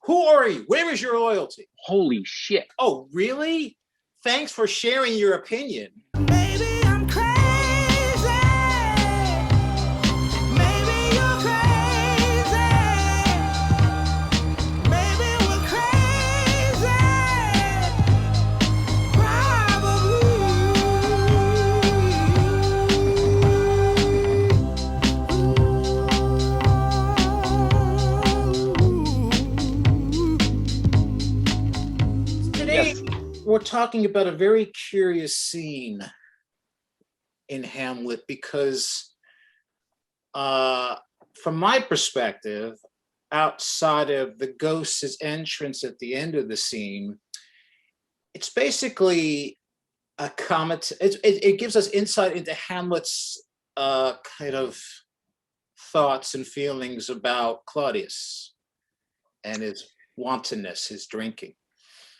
Who are you? Where is your loyalty? Holy shit. Oh, really? Thanks for sharing your opinion. Maybe I'm crazy. Maybe you're crazy. Maybe we're crazy. Today, Yes. we're talking about a very curious scene in Hamlet because, from my perspective, outside of the ghost's entrance at the end of the scene, it's basically a comment. It gives us insight into Hamlet's kind of thoughts and feelings about Claudius and his wantonness, his drinking.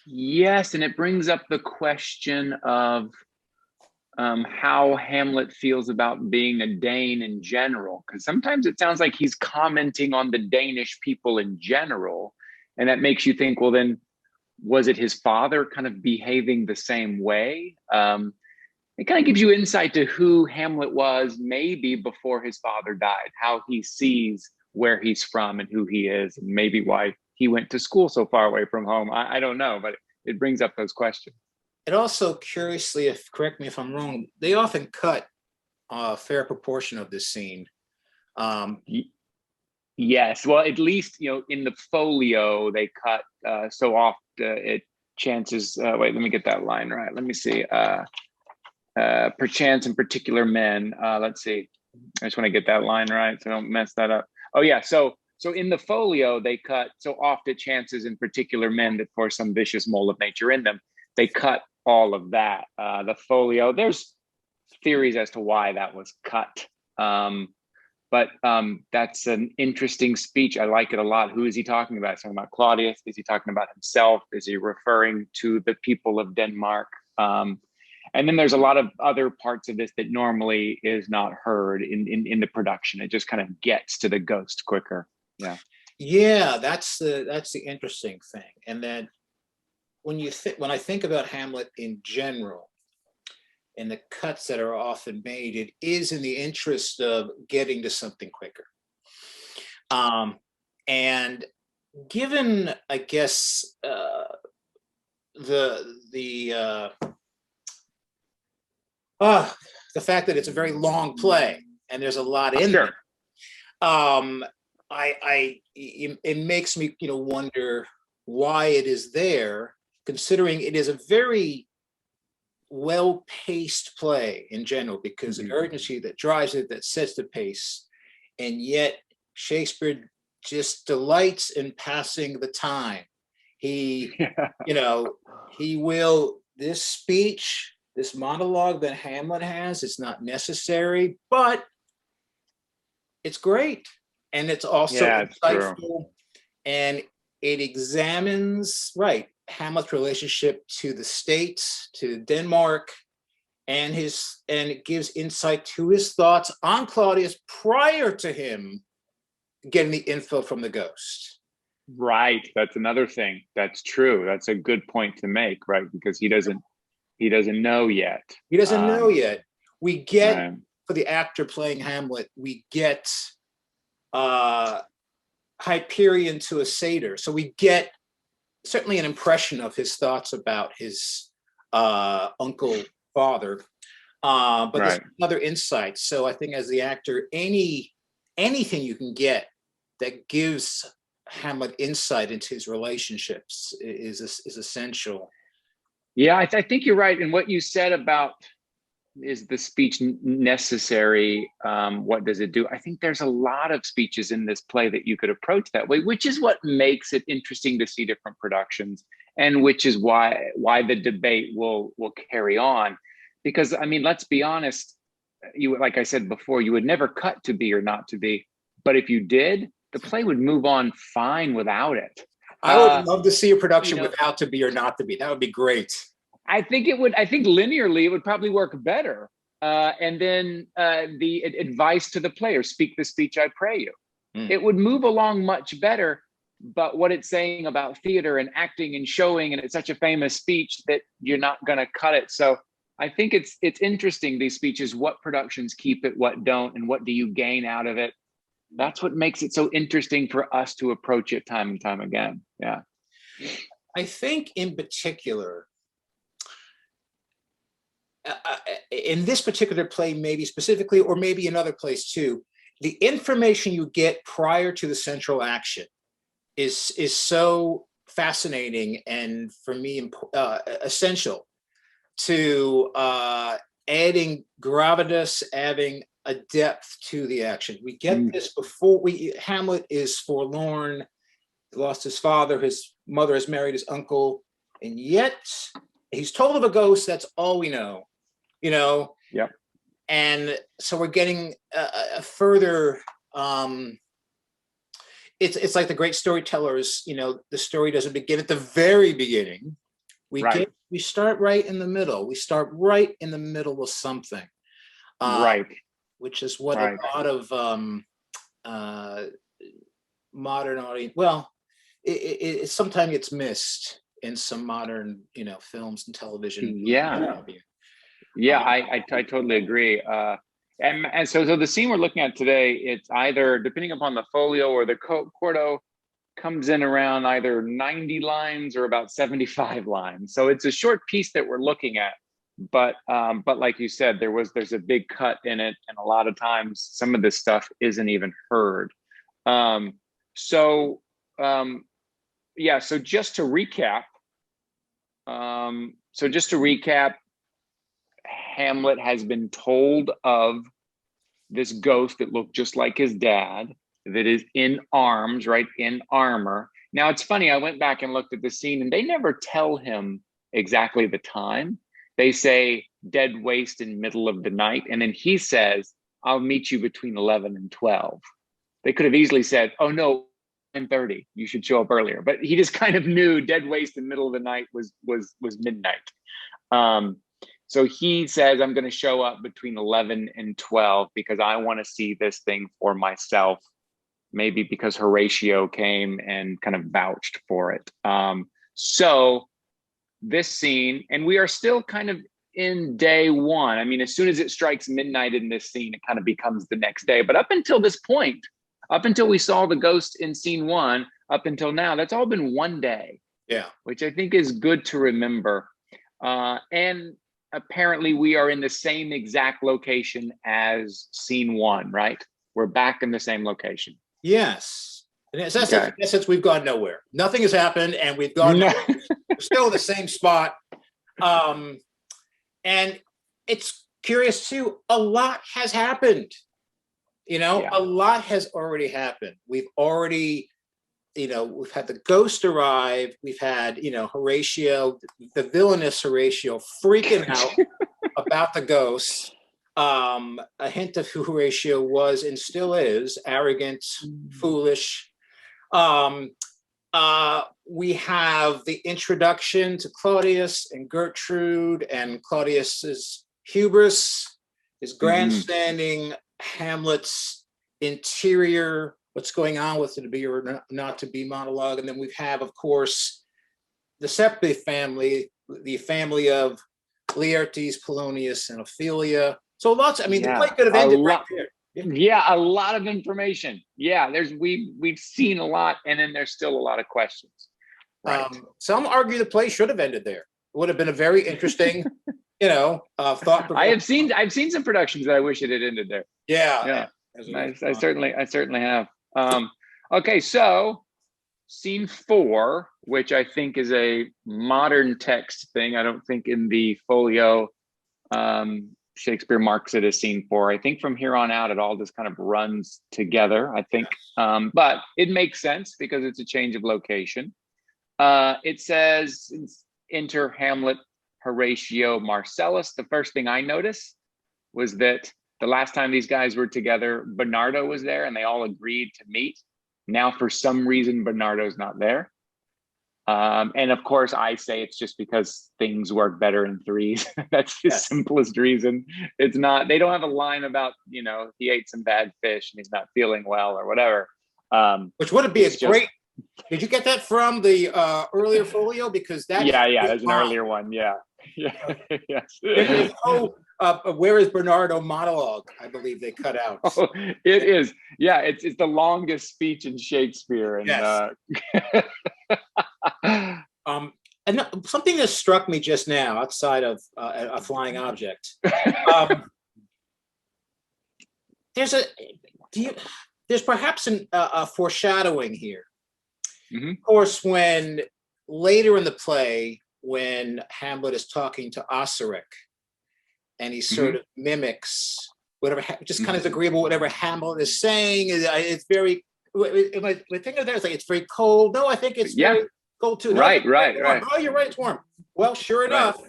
Yes, and it brings up the question of how Hamlet feels about being a Dane in general, because sometimes it sounds like he's commenting on the Danish people in general, and that makes you think, well, then was it his father kind of behaving the same way? It kind of gives you insight to who Hamlet was maybe before his father died, how he sees where he's from and who he is, and maybe why he went to school so far away from home. I don't know, but it brings up those questions. It also, curiously, correct me if I'm wrong, they often cut a fair proportion of this scene. Yes, well, at least, in the folio, they cut so oft it chances, wait, let me get that line right. Let me see. Perchance in particular men, let's see. I just want to get that line right so I don't mess that up. Oh yeah, so in the folio, they cut so oft it chances in particular men that for some vicious mole of nature in them. They cut all of that. The folio, there's theories as to why that was cut. But that's an interesting speech. I like it a lot. Who is he talking about? He's talking about Claudius. Is he talking about himself? Is he referring to the people of Denmark? And then there's a lot of other parts of this that normally is not heard in the production. It just kind of gets to the ghost quicker. Yeah, that's the interesting thing. And then when I think about Hamlet in general, and the cuts that are often made, it is in the interest of getting to something quicker. And given, I guess, the fact that it's a very long play and there's a lot in Sure. it, it makes me wonder why it is there, considering it is a very well-paced play in general, because the urgency that drives it, that sets the pace, and yet Shakespeare just delights in passing the time. He will, this speech, this monologue that Hamlet has, it's not necessary, but it's great. And it's also insightful. True. And it examines, Hamlet's relationship to the States, to Denmark, and it gives insight to his thoughts on Claudius prior to him getting the info from the ghost. Right. That's another thing. That's true. That's a good point to make, right? Because he doesn't know yet. He doesn't know yet. We get, for the actor playing Hamlet, we get Hyperion to a satyr. So we get certainly an impression of his thoughts about his uncle father, but there's another insight. So I think as the actor, anything you can get that gives Hamlet insight into his relationships is essential. Yeah, I think you're right. And what you said about, is the speech necessary? What does it do? I think there's a lot of speeches in this play that you could approach that way, which is what makes it interesting to see different productions, and which is why the debate will carry on. Because I mean, let's be honest, like I said before, you would never cut to be or not to be, but if you did, the play would move on fine without it. I would love to see a production without to be or not to be. That would be great. I think linearly it would probably work better. And then the advice to the player, speak the speech I pray you. It would move along much better. but what it's saying about theater and acting and showing, and it's such a famous speech that you're not going to cut it. So I think it's interesting, these speeches, what productions keep it, what don't, and what do you gain out of it. That's what makes it so interesting for us to approach it time and time again. Yeah. I think in particular, in this particular play, maybe specifically, or maybe another place too, the information you get prior to the central action is so fascinating, and for me essential to adding gravitas, adding a depth to the action. We get this before Hamlet is forlorn, lost his father, his mother has married his uncle, and yet he's told of a ghost. That's all we know, Yep. And so we're getting a further, it's like the great storytellers, the story doesn't begin at the very beginning. We start right in the middle. We start right in the middle of something. Which is what a lot of modern audience, well, it sometimes gets missed in some modern, films and television. I totally agree. And so the scene we're looking at today, it's either, depending upon the folio or the quarto, comes in around either 90 lines or about 75 lines. So it's a short piece that we're looking at. But like you said, there's a big cut in it, and a lot of times some of this stuff isn't even heard. So just to recap, Hamlet has been told of this ghost that looked just like his dad, that is in arms, right, in armor. Now it's funny, I went back and looked at the scene, and they never tell him exactly the time. They say dead waste in middle of the night, and then he says, "I'll meet you between 11 and 12." They could have easily said, "Oh no, 10:30, you should show up earlier." But he just kind of knew dead waste in middle of the night was midnight. So he says, "I'm going to show up between 11 and 12 because I want to see this thing for myself." Maybe because Horatio came and kind of vouched for it. So this scene, and we are still kind of in day one. I mean, as soon as it strikes midnight in this scene, it kind of becomes the next day. But up until this point, up until we saw the ghost in scene one, up until now, that's all been one day. Yeah. Which I think is good to remember. And apparently we are in the same exact location as scene one, right? We're back in the same location. Yes. In essence, we've gone nowhere. Nothing has happened, and we've gone nowhere. We're still in the same spot. And it's curious too, a lot has happened. A lot has already happened. We've already, we've had the ghost arrive. We've had, Horatio, the villainous Horatio, freaking out about the ghost. A hint of who Horatio was and still is: arrogant, foolish. We have the introduction to Claudius and Gertrude, and Claudius's hubris, his grandstanding, Hamlet's interior, what's going on with the to be or not to be monologue. And then we have, of course, the Seppi family, the family of Laertes, Polonius, and Ophelia. So lots, the play could have ended right there. Yeah, a lot of information. Yeah, we've seen a lot, and then there's still a lot of questions. Right. Some argue the play should have ended there. It would have been a very interesting, thought. I've seen some productions that I wish it had ended there. Yeah. I certainly have. Okay, so scene 4, which I think is a modern text thing. I don't think in the folio Shakespeare marks it as scene 4. I think from here on out, it all just kind of runs together, I think. But it makes sense because it's a change of location. It says, enter Hamlet, Horatio, Marcellus. The first thing I noticed was that the last time these guys were together, Bernardo was there and they all agreed to meet. Now, for some reason, Bernardo's not there. And of course, I say it's just because things work better in threes. That's the simplest reason. It's not, they don't have a line about, he ate some bad fish and he's not feeling well or whatever. Which would be a great Did you get that from the earlier folio? Because that Yeah, there's an earlier one. Yeah. Yes. There's no where is Bernardo monologue, I believe they cut out. Oh, it is. Yeah, it's the longest speech in Shakespeare. And yes. And something that struck me just now, outside of a flying object, there's perhaps a foreshadowing here. Mm-hmm. Of course, when later in the play, when Hamlet is talking to Osric, and he sort of mimics whatever, just kind of agreeable whatever Hamlet is saying. It's very. My thing of that is like it's very cold. No, I think it's very cold too. No, Right. Oh, you're right. It's warm. Well, sure enough,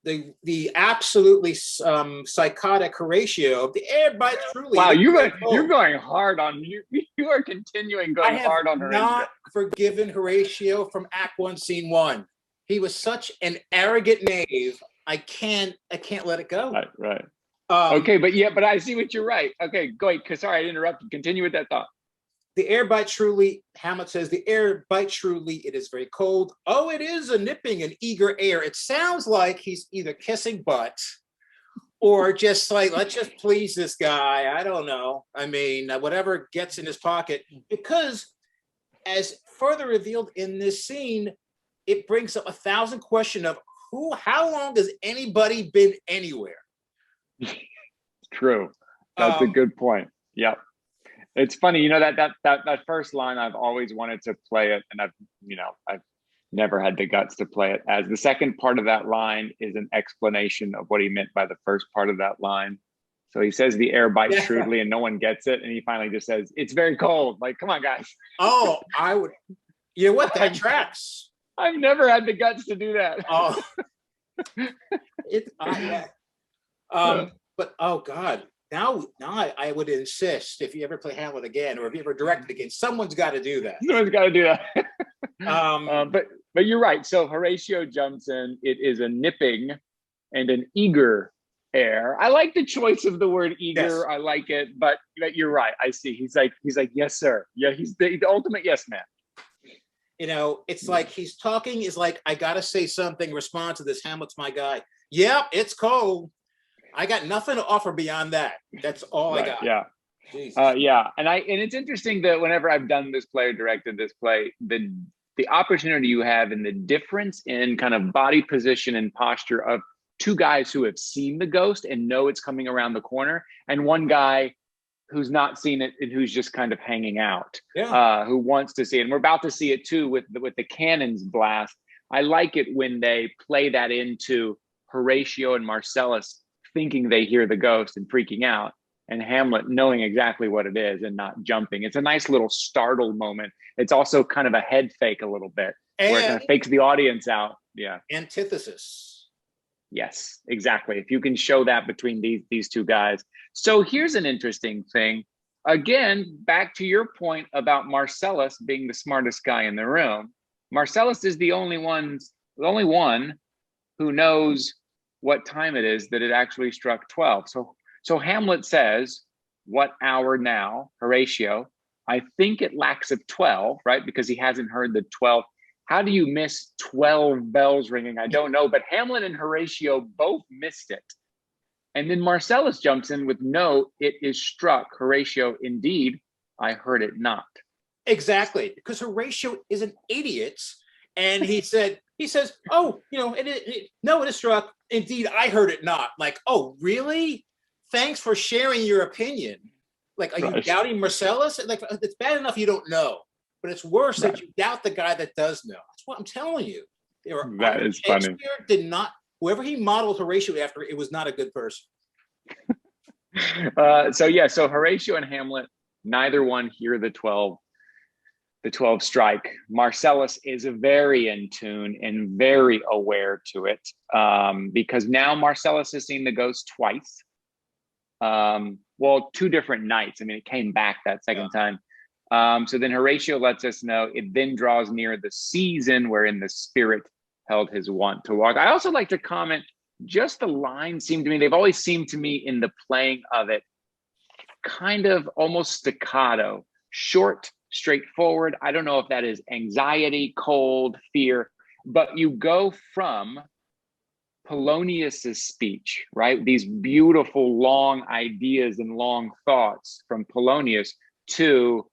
the absolutely psychotic Horatio of the air bites truly. Wow, you're going hard on you are continuing going hard on Horatio. I have not forgiven Horatio from Act 1, Scene 1. He was such an arrogant knave. I can't let it go. Right. Okay, but I see what you're right. Okay, go ahead. Sorry, I interrupted. Continue with that thought. The air bites shrewdly, Hamlet says, the air bites shrewdly, it is very cold. Oh, it is a nipping and eager air. It sounds like he's either kissing butt or just like, let's just please this guy. I don't know. I mean, whatever gets in his pocket. Because as further revealed in this scene, it brings up 1,000 questions of how long has anybody been anywhere? True. That's a good point. Yep. It's funny, that first line, I've always wanted to play it, and I've never had the guts to play it, as the second part of that line is an explanation of what he meant by the first part of that line. So he says the air bites shrewdly and no one gets it, and he finally just says, it's very cold. Like, come on, guys. Oh, I would, you know what, that tracks. I've never had the guts to do that. Oh, but oh God. Now I would insist, if you ever play Hamlet again, or if you ever direct it again, someone's got to do that. Someone's got to do that. But you're right. So Horatio jumps in. It is a nipping and an eager air. I like the choice of the word eager. Yes. I like it. But you're right. I see. He's like, yes, sir. Yeah, he's the ultimate yes man. It's like he's talking. Is like, I got to say something. Respond to this. Hamlet's my guy. Yeah, it's cold. I got nothing to offer beyond that. That's all I got. Yeah. And it's interesting that whenever I've done this play or directed this play, the opportunity you have and the difference in kind of body position and posture of two guys who have seen the ghost and know it's coming around the corner, and one guy who's not seen it and who's just kind of hanging out, who wants to see it. And we're about to see it too with the cannons blast. I like it when they play that into Horatio and Marcellus thinking they hear the ghost and freaking out, and Hamlet knowing exactly what it is and not jumping. It's a nice little startled moment. It's also kind of a head fake a little bit, where it kind of fakes the audience out. Yeah. Antithesis. Yes, exactly. If you can show that between these two guys. So here's an interesting thing. Again, back to your point about Marcellus being the smartest guy in the room. Marcellus is the only one who knows what time it is that it actually struck 12. So Hamlet says, what hour now, Horatio? I think it lacks of 12, right? Because he hasn't heard the 12. How do you miss 12 bells ringing? I don't know, but Hamlet and Horatio both missed it. And then Marcellus jumps in with, no, it is struck. Horatio, indeed, I heard it not. Exactly, because Horatio is an idiot. And he says, oh, it is struck. Indeed, I heard it not. Like, oh, really? Thanks for sharing your opinion. Like, are you doubting Marcellus? Like, it's bad enough you don't know, but it's worse that you doubt the guy that does know. That's what I'm telling you. That is funny. Whoever he modeled Horatio after, it was not a good person. So Horatio and Hamlet, neither one hear the 12 strike. Marcellus is very in tune and very aware to it, because now Marcellus has seen the ghost twice. Two different nights. I mean, it came back that second time. So then Horatio lets us know it then draws near the season wherein the spirit held his wont to walk. I also like to comment, just the lines they've always seemed to me in the playing of it, kind of almost staccato, short straightforward. I don't know if that is anxiety, cold, fear, but you go from Polonius's speech, right? These beautiful long ideas and long thoughts from Polonius to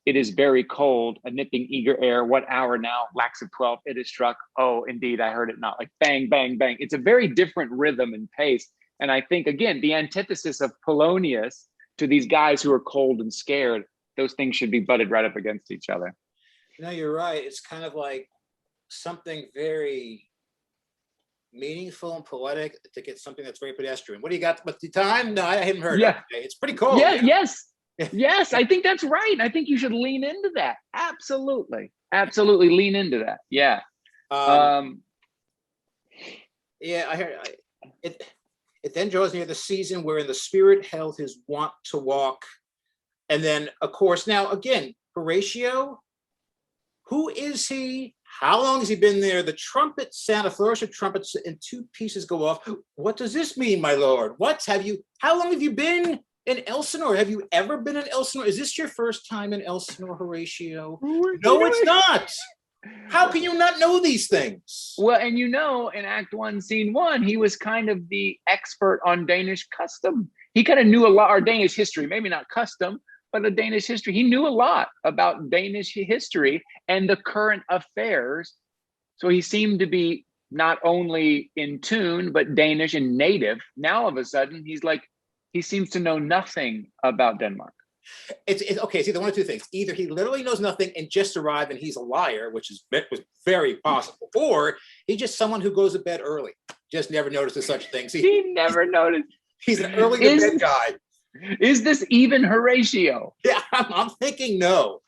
it is very cold, a nipping eager air. What hour now? Lax of 12, it is struck. Oh, indeed, I heard it not. Like bang, bang, bang. It's a very different rhythm and pace. And I think, again, the antithesis of Polonius to these guys who are cold and scared, those things should be butted right up against each other. No, you're right. It's kind of like something very meaningful and poetic to get something that's very pedestrian. What do you got with the time? No, I haven't heard. Yeah. Okay. It's pretty cool. Yeah, yes. Yes, I think that's right. I think you should lean into that. Absolutely. Absolutely lean into that. Yeah. Yeah, I heard it. It then draws near the season wherein the spirit held his wont to walk. And then, of course, now again, Horatio, who is he? How long has he been there? The trumpet sound, a flourish of trumpets and two pieces go off. What does this mean, my lord? How long have you been in Elsinore? Have you ever been in Elsinore? Is this your first time in Elsinore, Horatio? No, it's not. How can you not know these things? Well, and in Act 1, Scene 1, he was kind of the expert on Danish custom. He kind of knew a lot, or Danish history, maybe not custom, but a Danish history. He knew a lot about Danish history and the current affairs. So he seemed to be not only in tune, but Danish and native. Now, all of a sudden, he seems to know nothing about Denmark. It's okay. It's either one of two things. Either he literally knows nothing and just arrived and he's a liar, which was very possible, or he's just someone who goes to bed early, just never notices such things. He never noticed. He's an early to bed guy. Is this even Horatio? Yeah, I'm thinking no.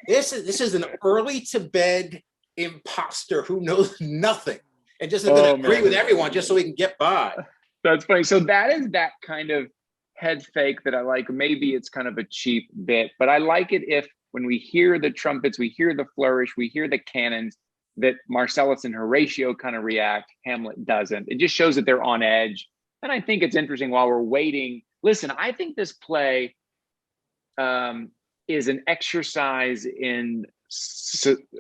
This is an early to bed imposter who knows nothing and just is going to agree with everyone just so he can get by. That's funny. So that is that kind of head fake that I like. Maybe it's kind of a cheap bit, but I like it if when we hear the trumpets, we hear the flourish, we hear the cannons, that Marcellus and Horatio kind of react, Hamlet doesn't. It just shows that they're on edge. And I think it's interesting while we're waiting. Listen, I think this play is an exercise in suspense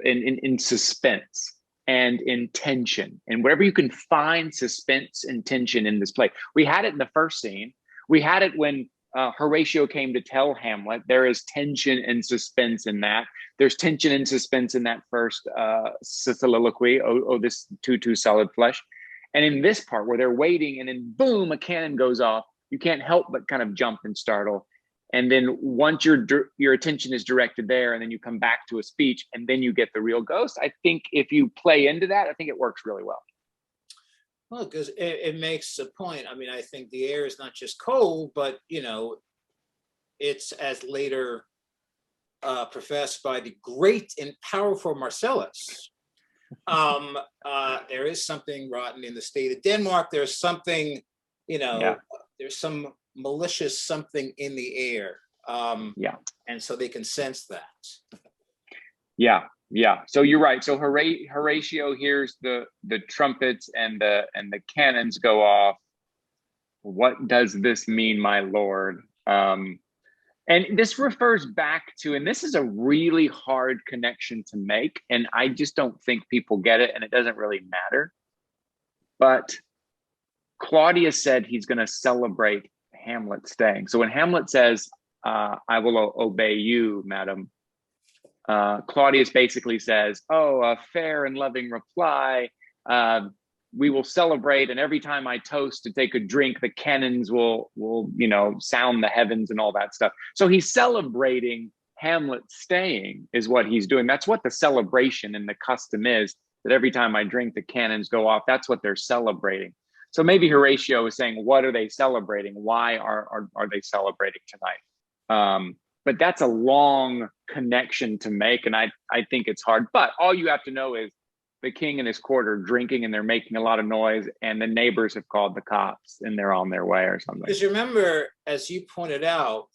and in tension. And wherever you can find suspense and tension in this play. We had it in the first scene. We had it when Horatio came to tell Hamlet. There is tension and suspense in that. There's tension and suspense in that first soliloquy, oh, this too solid flesh. And in this part where they're waiting and then boom, a cannon goes off, you can't help but kind of jump and startle. And then once your attention is directed there and then you come back to a speech and then you get the real ghost, I think if you play into that, I think it works really well. Well, because it makes a point. I mean, I think the air is not just cold, but, it's as later professed by the great and powerful Marcellus. There is something rotten in the state of Denmark. There's something, there's some malicious something in the air. And so they can sense that. Yeah. So you're right. So Horatio hears the trumpets and the cannons go off. What does this mean, my lord? And this refers back to, and this is a really hard connection to make, and I just don't think people get it, and it doesn't really matter. But Claudius said he's going to celebrate Hamlet staying. So when Hamlet says, I will obey you, madam, Claudius basically says, a fair and loving reply. We will celebrate, and every time I toast to take a drink, the cannons will sound the heavens and all that stuff. So he's celebrating Hamlet staying is what he's doing. That's what the celebration and the custom is, that every time I drink, the cannons go off. That's what they're celebrating. So maybe Horatio is saying, what are they celebrating? Why are they celebrating tonight? But that's a long connection to make, and I think it's hard. But all you have to know is the king and his court are drinking, and they're making a lot of noise, and the neighbors have called the cops, and they're on their way or something. Because remember, as you pointed out,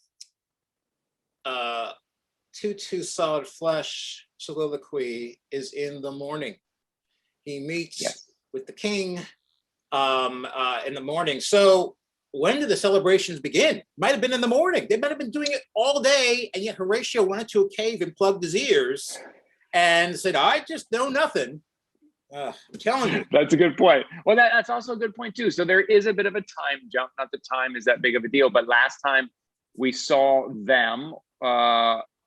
too solid flesh soliloquy is in the morning. He meets with the king in the morning. So when did the celebrations begin? Might have been in the morning. They might have been doing it all day, and yet Horatio went into a cave and plugged his ears and said, I just know nothing. I'm telling you. That's a good point. Well, that's also a good point too. So there is a bit of a time jump. Not that time is that big of a deal, but last time we saw them,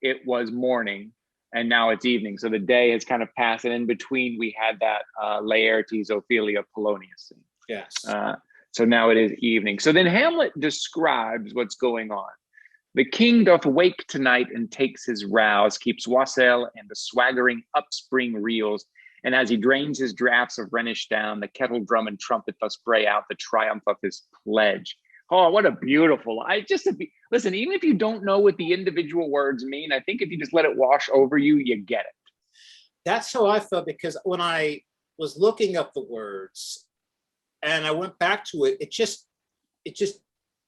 it was morning, and now it's evening. So the day has kind of passed, and in between we had that Laertes, Ophelia, Polonius scene. Yes. So now it is evening. So then Hamlet describes what's going on. The king doth wake tonight and takes his rouse, keeps wassail and the swaggering upspring reels. And as he drains his draughts of Rhenish down, the kettle drum and trumpet thus bray out the triumph of his pledge. Oh, what a beautiful, listen, even if you don't know what the individual words mean, I think if you just let it wash over you, you get it. That's how I felt, because when I was looking up the words and I went back to it, it just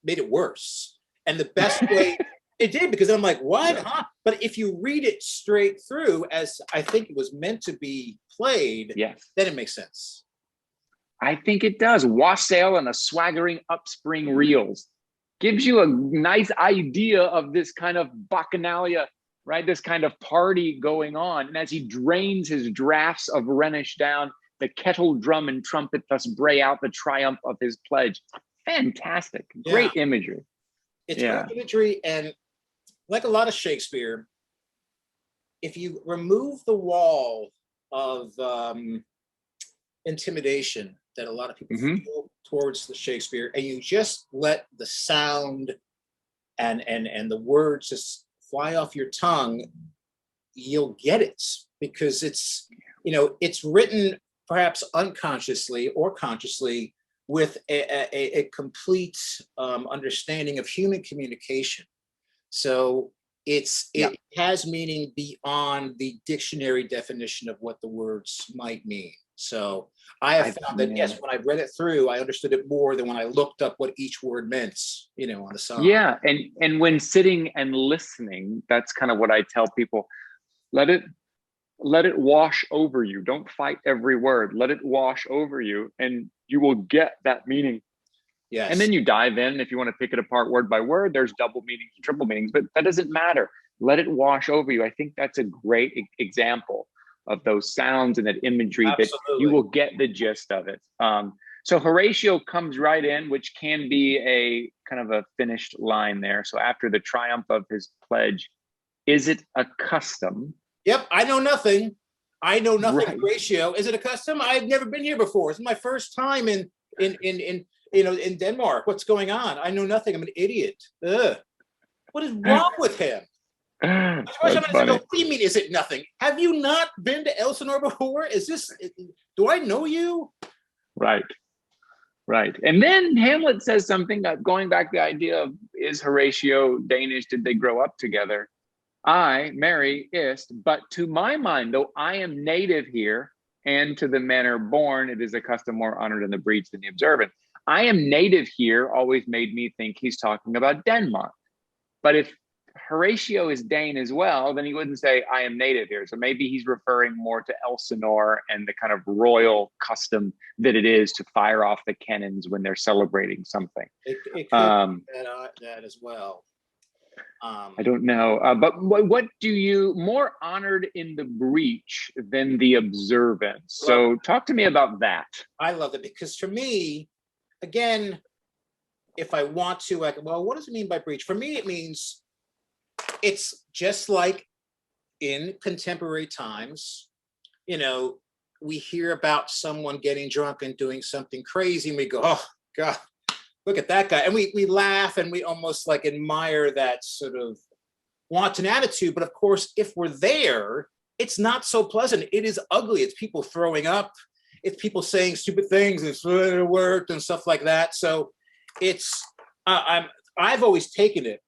made it worse. And the best way it did, because I'm like, what? Huh? But if you read it straight through, as I think it was meant to be played, yes, then it makes sense. I think it does. Wassail and a swaggering upspring reels gives you a nice idea of this kind of bacchanalia, right? This kind of party going on. And as he drains his draughts of Rhenish down, the kettle drum and trumpet thus bray out the triumph of his pledge. Fantastic. Great imagery. It's great imagery, and like a lot of Shakespeare, if you remove the wall of intimidation that a lot of people feel towards the Shakespeare, and you just let the sound and the words just fly off your tongue, you'll get it, because it's, it's written perhaps unconsciously or consciously with a complete understanding of human communication. So it has meaning beyond the dictionary definition of what the words might mean. So I have found that, yes, when I read it through, I understood it more than when I looked up what each word meant, on the song. Yeah, and when sitting and listening, that's kind of what I tell people. Let it wash over you. Don't fight every word. Let it wash over you, and you will get that meaning. Yes. And then you dive in. If you want to pick it apart word by word, there's double meanings and triple meanings, but that doesn't matter. Let it wash over you. I think that's a great example of those sounds and that imagery. Absolutely. That you will get the gist of it. So Horatio comes right in, which can be a kind of a finished line there. So after the triumph of his pledge, is it a custom? Yep, I know nothing. I know nothing. Right. Horatio, is it a custom? I've never been here before. It's my first time in Denmark. What's going on? I know nothing. I'm an idiot. Ugh. What is wrong with him? That's funny. What do you mean, is it nothing? Have you not been to Elsinore before? Do I know you? Right. And then Hamlet says something, going back to the idea of, is Horatio Danish? Did they grow up together? I, Mary, ist, but to my mind, though I am native here, and to the manner born, it is a custom more honored in the breach than the observant. I am native here always made me think he's talking about Denmark. But if Horatio is Dane as well, then he wouldn't say, I am native here. So maybe he's referring more to Elsinore and the kind of royal custom that it is to fire off the cannons when they're celebrating something. It could be that as well. I don't know, but what do you, more honored in the breach than the observance? So talk to me about that. I love it, because for me, again, if I want to, what does it mean by breach? For me, it means it's just like in contemporary times, we hear about someone getting drunk and doing something crazy, and we go, oh God, look at that guy. And we laugh, and we almost like admire that sort of wanton attitude. But of course, if we're there, it's not so pleasant. It is ugly. It's people throwing up. It's people saying stupid things, and it worked and stuff like that. So it's, I've always taken it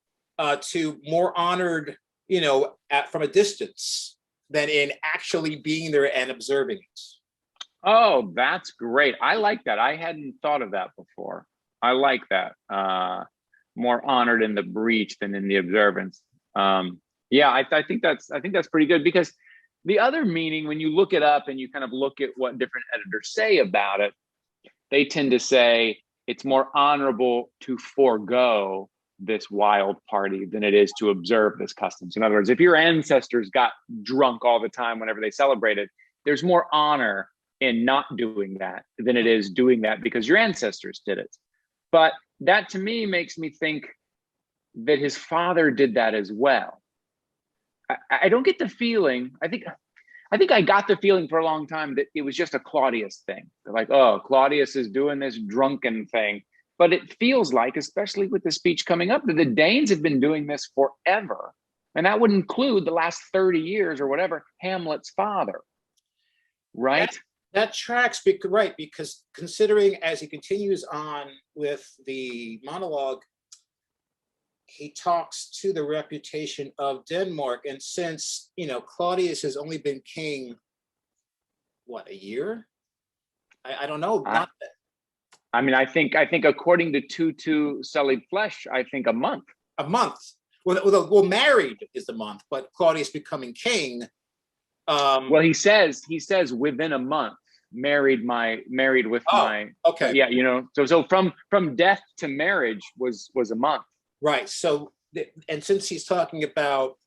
to more honored, from a distance than in actually being there and observing it. Oh, that's great. I like that. I hadn't thought of that before. I like that. More honored in the breach than in the observance. I think that's pretty good, because the other meaning, when you look it up and you kind of look at what different editors say about it, they tend to say it's more honorable to forego this wild party than it is to observe this custom. So in other words, if your ancestors got drunk all the time whenever they celebrated, there's more honor in not doing that than it is doing that because your ancestors did it. But that to me makes me think that his father did that as well. I don't get the feeling, I think I got the feeling for a long time that it was just a Claudius thing. They're like, oh, Claudius is doing this drunken thing. But it feels like, especially with the speech coming up, that the Danes have been doing this forever. And that would include the last 30 years or whatever, Hamlet's father, right? That tracks, right, because considering as he continues on with the monologue, he talks to the reputation of Denmark. And since, Claudius has only been king, what, a year? I don't know. Not that. I mean, I think according to Tutu Sullied Flesh, I think a month. A month. Well, married is the month, but Claudius becoming king. Well, he says within a month, married with my. Okay. Yeah, so from death to marriage was a month. Right. So, and since he's talking about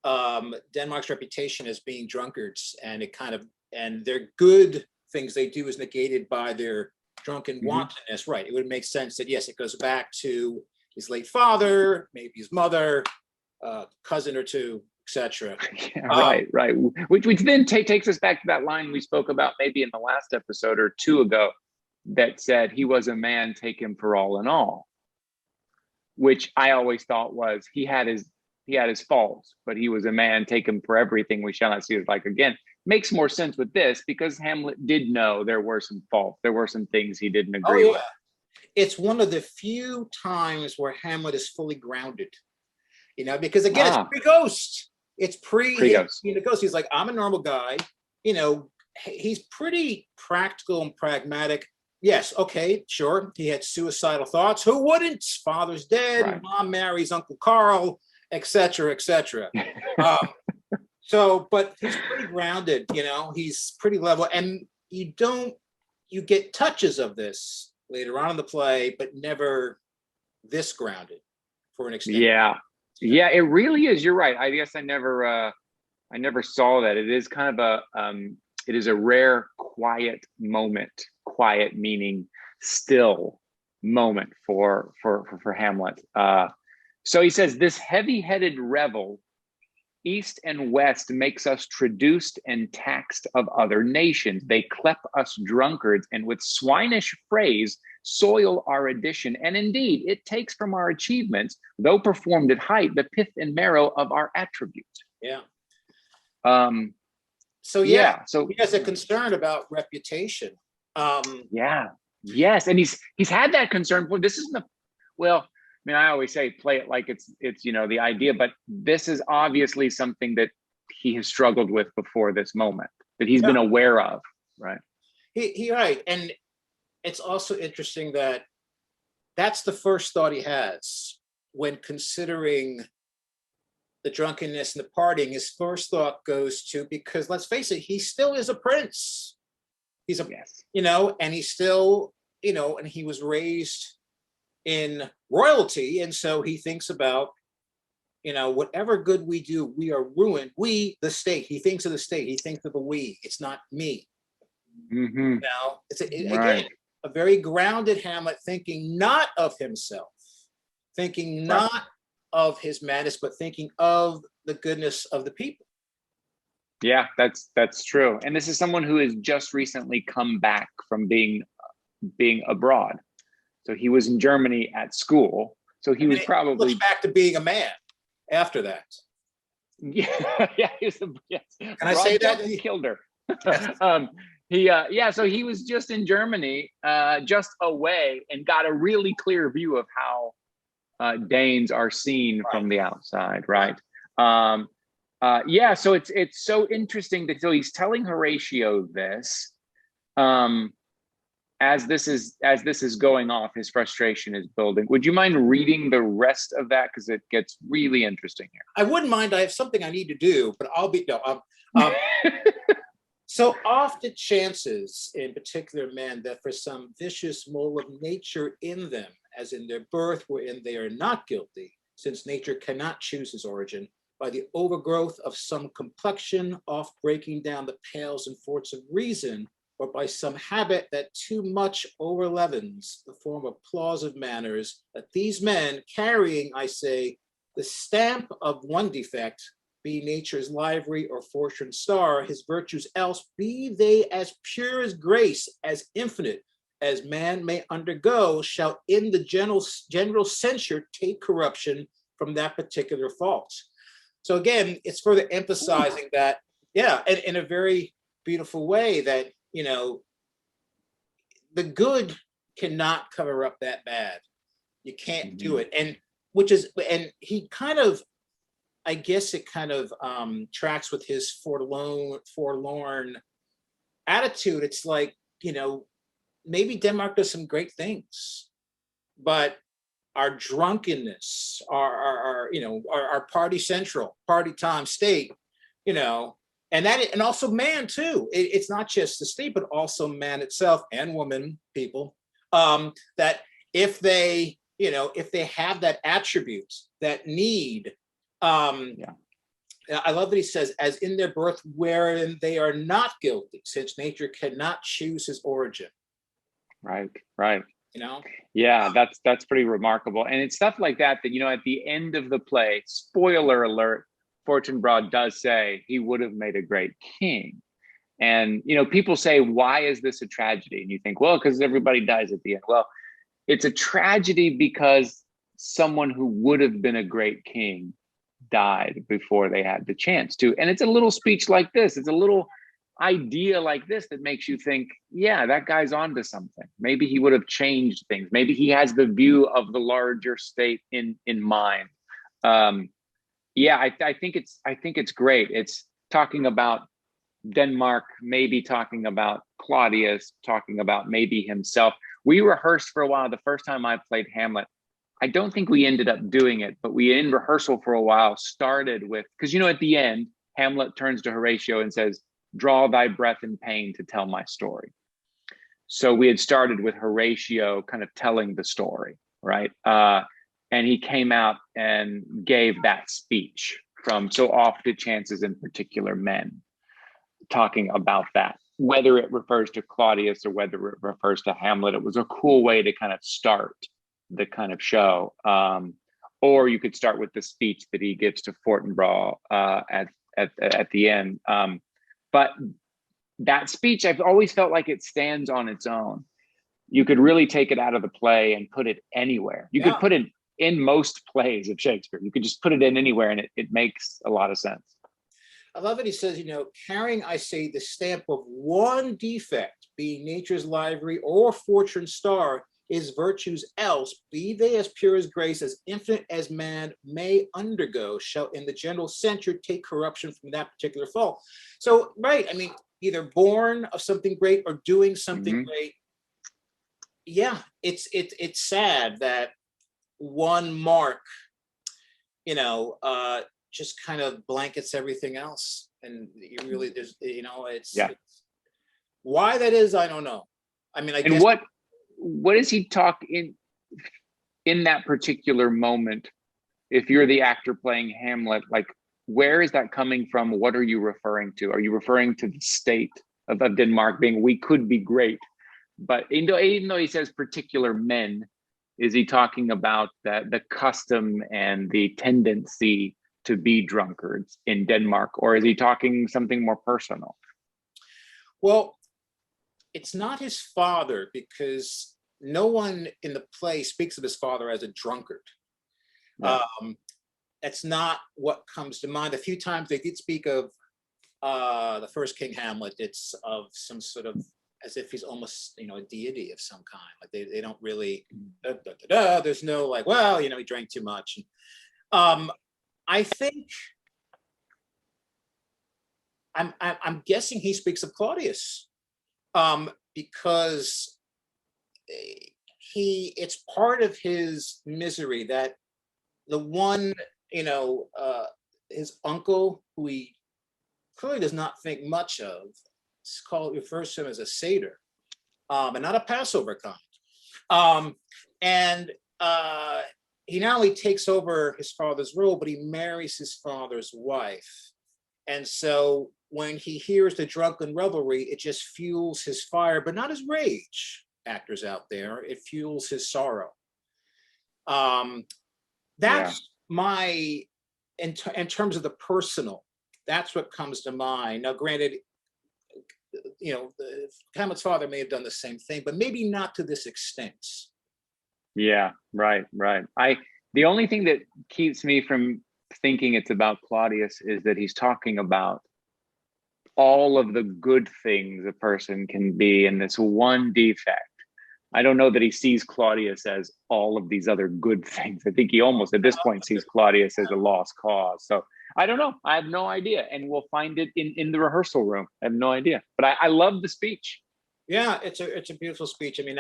Denmark's reputation as being drunkards, and and their good things they do is negated by their drunken wantonness, right? It would make sense that yes, it goes back to his late father, maybe his mother, cousin or two, etc. Yeah, right. Which then takes us back to that line we spoke about maybe in the last episode or two ago, that said he was a man, take him for all in all. Which I always thought was he had his faults, but he was a man, take him for everything. We shall not see his like again. Makes more sense with this because Hamlet did know there were some faults. There were some things he didn't agree with. It's one of the few times where Hamlet is fully grounded, because again, it's pre-Ghost. It's pre-Ghost. He's like, I'm a normal guy. He's pretty practical and pragmatic. Yes, okay, sure. He had suicidal thoughts. Who wouldn't? Father's dead. Right. Mom marries Uncle Carl, etc., etc. But he's pretty grounded. He's pretty level, and you get touches of this later on in the play, but never this grounded for an extent. Yeah, it really is. You're right. I guess I never saw that. It is kind of it is a rare quiet moment. Quiet meaning still moment for Hamlet. So he says, this heavy-headed revel, east and west, makes us traduced and taxed of other nations. They clep us drunkards, and with swinish phrase soil our addition. And indeed, it takes from our achievements, though performed at height, the pith and marrow of our attributes. Yeah. So he has a concern about reputation. Yes, and he's had that concern. Well, this isn't I always say play it like it's the idea, but this is obviously something that he has struggled with before this moment, that he's been aware of, right? He right, and it's also interesting that that's the first thought he has when considering the drunkenness and the partying. His first thought goes to, because let's face it, he still is a prince. He's and he's still, and he was raised in royalty. And so he thinks about, whatever good we do, we are ruined. We, the state, he thinks of the state. He thinks of the we, it's not me. Mm-hmm. It's again, a very grounded Hamlet, thinking not of himself, thinking not of his madness, but thinking of the goodness of the people. Yeah, that's true. And this is someone who has just recently come back from being abroad. So he was in Germany at school. So he was probably back to being a man after that. Yeah. Yes. Can I say that? He killed her. So he was just in Germany, just away, and got a really clear view of how Danes are seen from the outside, right? So it's so interesting that so he's telling Horatio this, as this is going off, his frustration is building. Would you mind reading the rest of that, because it gets really interesting here? I wouldn't mind. I have something I need to do, but I'll be So oft it chances, in particular men, that for some vicious mole of nature in them, as in their birth, wherein they are not guilty, since nature cannot choose his origin, by the overgrowth of some complexion, oft breaking down the pales and forts of reason, or by some habit that too much overleavens the form of plausive manners, that these men, carrying, I say, the stamp of one defect, be nature's livery or fortune star, his virtues else, be they as pure as grace, as infinite as man may undergo, shall in the general censure take corruption from that particular fault. So again, it's further emphasizing that, yeah, in a very beautiful way, that, you know, the good cannot cover up that bad. You can't do it. And he kind of, I guess it kind of tracks with his forlorn attitude. It's like, you know, maybe Denmark does some great things, but our drunkenness, our you know, our party central, party time state, you know, and also man too. It's not just the state, but also man itself and woman, people, that if they, you know, if they have that attribute, that need, I love that he says, as in their birth wherein they are not guilty, since nature cannot choose his origin. Right, right. You know? Yeah, that's pretty remarkable. And it's stuff like that, you know, at the end of the play, spoiler alert, Fortinbras does say he would have made a great king. And, you know, people say, why is this a tragedy? And you think, well, because everybody dies at the end. Well, it's a tragedy because someone who would have been a great king died before they had the chance to. And it's a little speech like this. It's a little idea like this that makes you think, yeah, that guy's onto something. Maybe he would have changed things. Maybe he has the view of the larger state in mind. Yeah, I think it's great. It's talking about Denmark, maybe talking about Claudius, talking about maybe himself. We rehearsed for a while. The first time I played Hamlet, I don't think we ended up doing it, but we in rehearsal for a while started with, because, you know, at the end, Hamlet turns to Horatio and says, draw thy breath in pain to tell my story. So we had started with Horatio kind of telling the story, right? And he came out and gave that speech from So Oft It Chances in Particular Men, talking about that, whether it refers to Claudius or whether it refers to Hamlet. It was a cool way to kind of start the kind of show. Or you could start with the speech that he gives to Fortinbras at the end. But that speech, I've always felt like it stands on its own. You could really take it out of the play and put it anywhere. You could put it in most plays of Shakespeare. You could just put it in anywhere and it makes a lot of sense. I love it. He says, you know, carrying, I say, the stamp of one defect, being nature's livery or fortune star, is virtues else, be they as pure as grace, as infinite as man may undergo, shall in the general censure take corruption from that particular fault. So, right, I mean, either born of something great or doing something great. Yeah, it's sad that one mark, you know, just kind of blankets everything else. And you really, there's, you know, it's why that is, I don't know. I mean, I guess. What does he talk in that particular moment? If you're the actor playing Hamlet, like, where is that coming from? What are you referring to? Are you referring to the state of Denmark being, we could be great? But even though he says particular men, is he talking about the custom and the tendency to be drunkards in Denmark? Or is he talking something more personal? Well, it's not his father, because no one in the play speaks of his father as a drunkard. Yeah. That's not what comes to mind. A few times they did speak of the first King Hamlet. It's of some sort of, as if he's almost, you know, a deity of some kind. Like they don't really, there's no like, well, you know, he drank too much. I think, I'm guessing he speaks of Claudius. Because it's part of his misery that the one, you know, his uncle, who he clearly does not think much of, refers to him as a satyr, and not a Passover kind. And he not only takes over his father's role, but he marries his father's wife. And so when he hears the drunken revelry, it just fuels his fire, but not his rage, actors out there. It fuels his sorrow. That's my, in terms of the personal, that's what comes to mind. Now, granted, you know, Hamlet's father may have done the same thing, but maybe not to this extent. Yeah, right. The only thing that keeps me from thinking it's about Claudius is that he's talking about all of the good things a person can be in this one defect. I don't know that he sees Claudius as all of these other good things. I think he almost at this point sees Claudius as a lost cause. So I don't know. I have no idea. And we'll find it in the rehearsal room. I have no idea. But I love the speech. Yeah, it's a beautiful speech. I mean,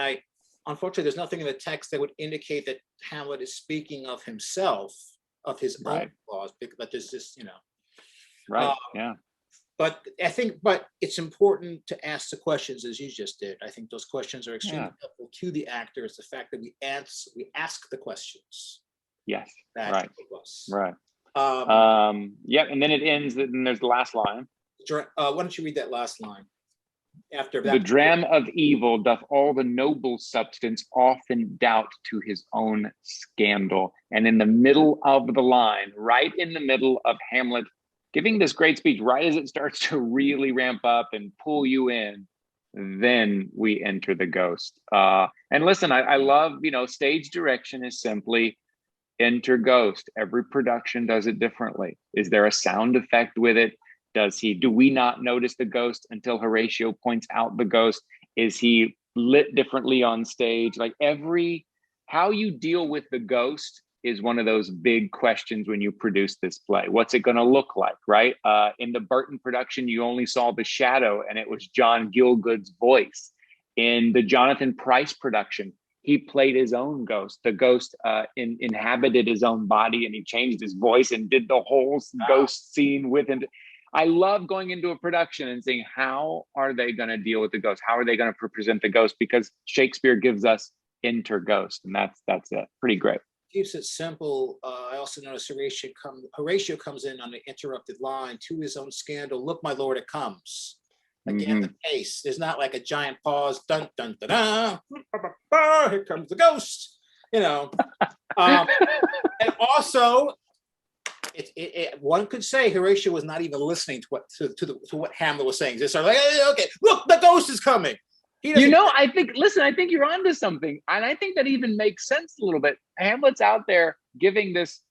unfortunately, there's nothing in the text that would indicate that Hamlet is speaking of himself, of his own flaws, but there's just, you know. Right, yeah. But it's important to ask the questions as you just did. I think those questions are extremely helpful to the actors. The fact that we ask the questions. Yes, Right. Yeah, and then it ends, and there's the last line. Why don't you read that last line? After that, the dram of evil doth all the noble substance often doubt to his own scandal. And in the middle of the line, right in the middle of Hamlet giving this great speech, right as it starts to really ramp up and pull you in, then we enter the ghost. And listen, I love, you know, stage direction is simply enter ghost. Every production does it differently. Is there a sound effect with it? Do we not notice the ghost until Horatio points out the ghost? Is he lit differently on stage? Like how you deal with the ghost is one of those big questions when you produce this play. What's it going to look like, right? In the Burton production, you only saw the shadow and it was John Gielgud's voice. In the Jonathan Pryce production, he played his own ghost. The ghost inhabited his own body and he changed his voice and did the whole ghost scene with him. I love going into a production and saying, how are they going to deal with the ghost? How are they going to present the ghost? Because Shakespeare gives us enter ghost, and that's it. Pretty great. Keeps it simple. I also notice Horatio comes in on the interrupted line, to his own scandal. Look, my lord, it comes. Again, the pace. There's not like a giant pause. Dun dun dun dun. Here comes the ghost. You know. And also, one could say Horatio was not even listening to what Hamlet was saying. Just sort of like, hey, okay, look, the ghost is coming. You know, I think you're onto something. And I think that even makes sense a little bit. Hamlet's out there giving this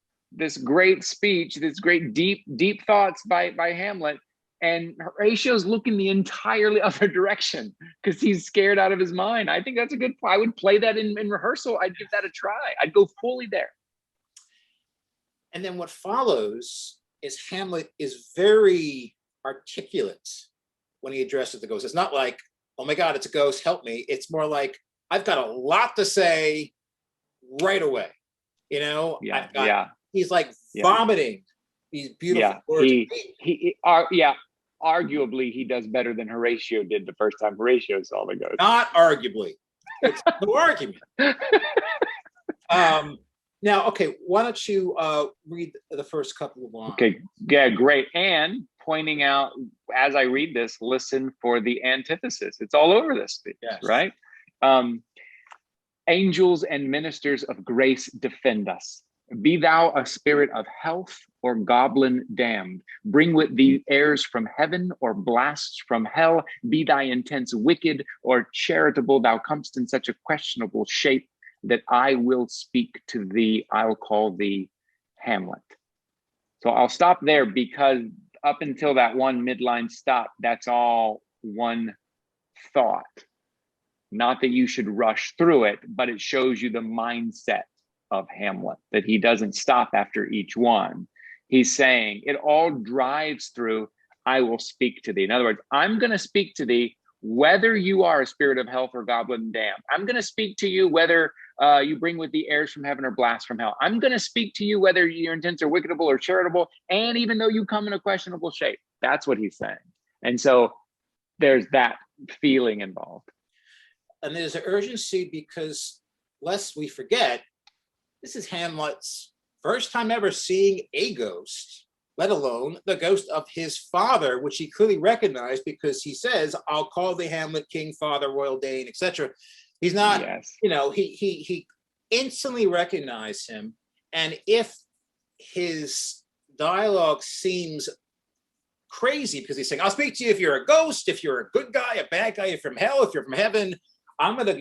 great speech, this great deep thoughts by Hamlet. And Horatio's looking the entirely other direction because he's scared out of his mind. I think that's a good point. I would play that in rehearsal. I'd give that a try. I'd go fully there. And then what follows is Hamlet is very articulate when he addresses the ghost. It's not like, oh my God, it's a ghost, help me. It's more like, I've got a lot to say right away. You know, he's like vomiting these beautiful words. Arguably, he does better than Horatio did the first time Horatio saw the ghost. Not arguably. It's no argument. Now, okay, why don't you read the first couple of lines? Okay, yeah, great. And pointing out, as I read this, listen for the antithesis. It's all over this speech, right? Angels and ministers of grace defend us. Be thou a spirit of health or goblin damned. Bring with thee airs from heaven or blasts from hell. Be thy intents wicked or charitable. Thou comest in such a questionable shape that I will speak to thee. I'll call thee Hamlet. So I'll stop there because up until that one midline stop, that's all one thought. Not that you should rush through it, but it shows you the mindset of Hamlet, that he doesn't stop after each one. He's saying it all drives through, I will speak to thee. In other words, I'm going to speak to thee whether you are a spirit of health or goblin damned. I'm going to speak to you whether you bring with the airs from heaven or blast from hell. I'm going to speak to you whether your intents are wicketable or charitable, and even though you come in a questionable shape. That's what he's saying. And so there's that feeling involved. And there's an urgency because, lest we forget, this is Hamlet's first time ever seeing a ghost, let alone the ghost of his father, which he clearly recognized because he says, "I'll call the Hamlet king, father, royal Dane," etc. He's not, Yes. he instantly recognized him. And if his dialogue seems crazy because he's saying, "I'll speak to you if you're a ghost, if you're a good guy, a bad guy, if you're from hell, if you're from heaven, I'm gonna,"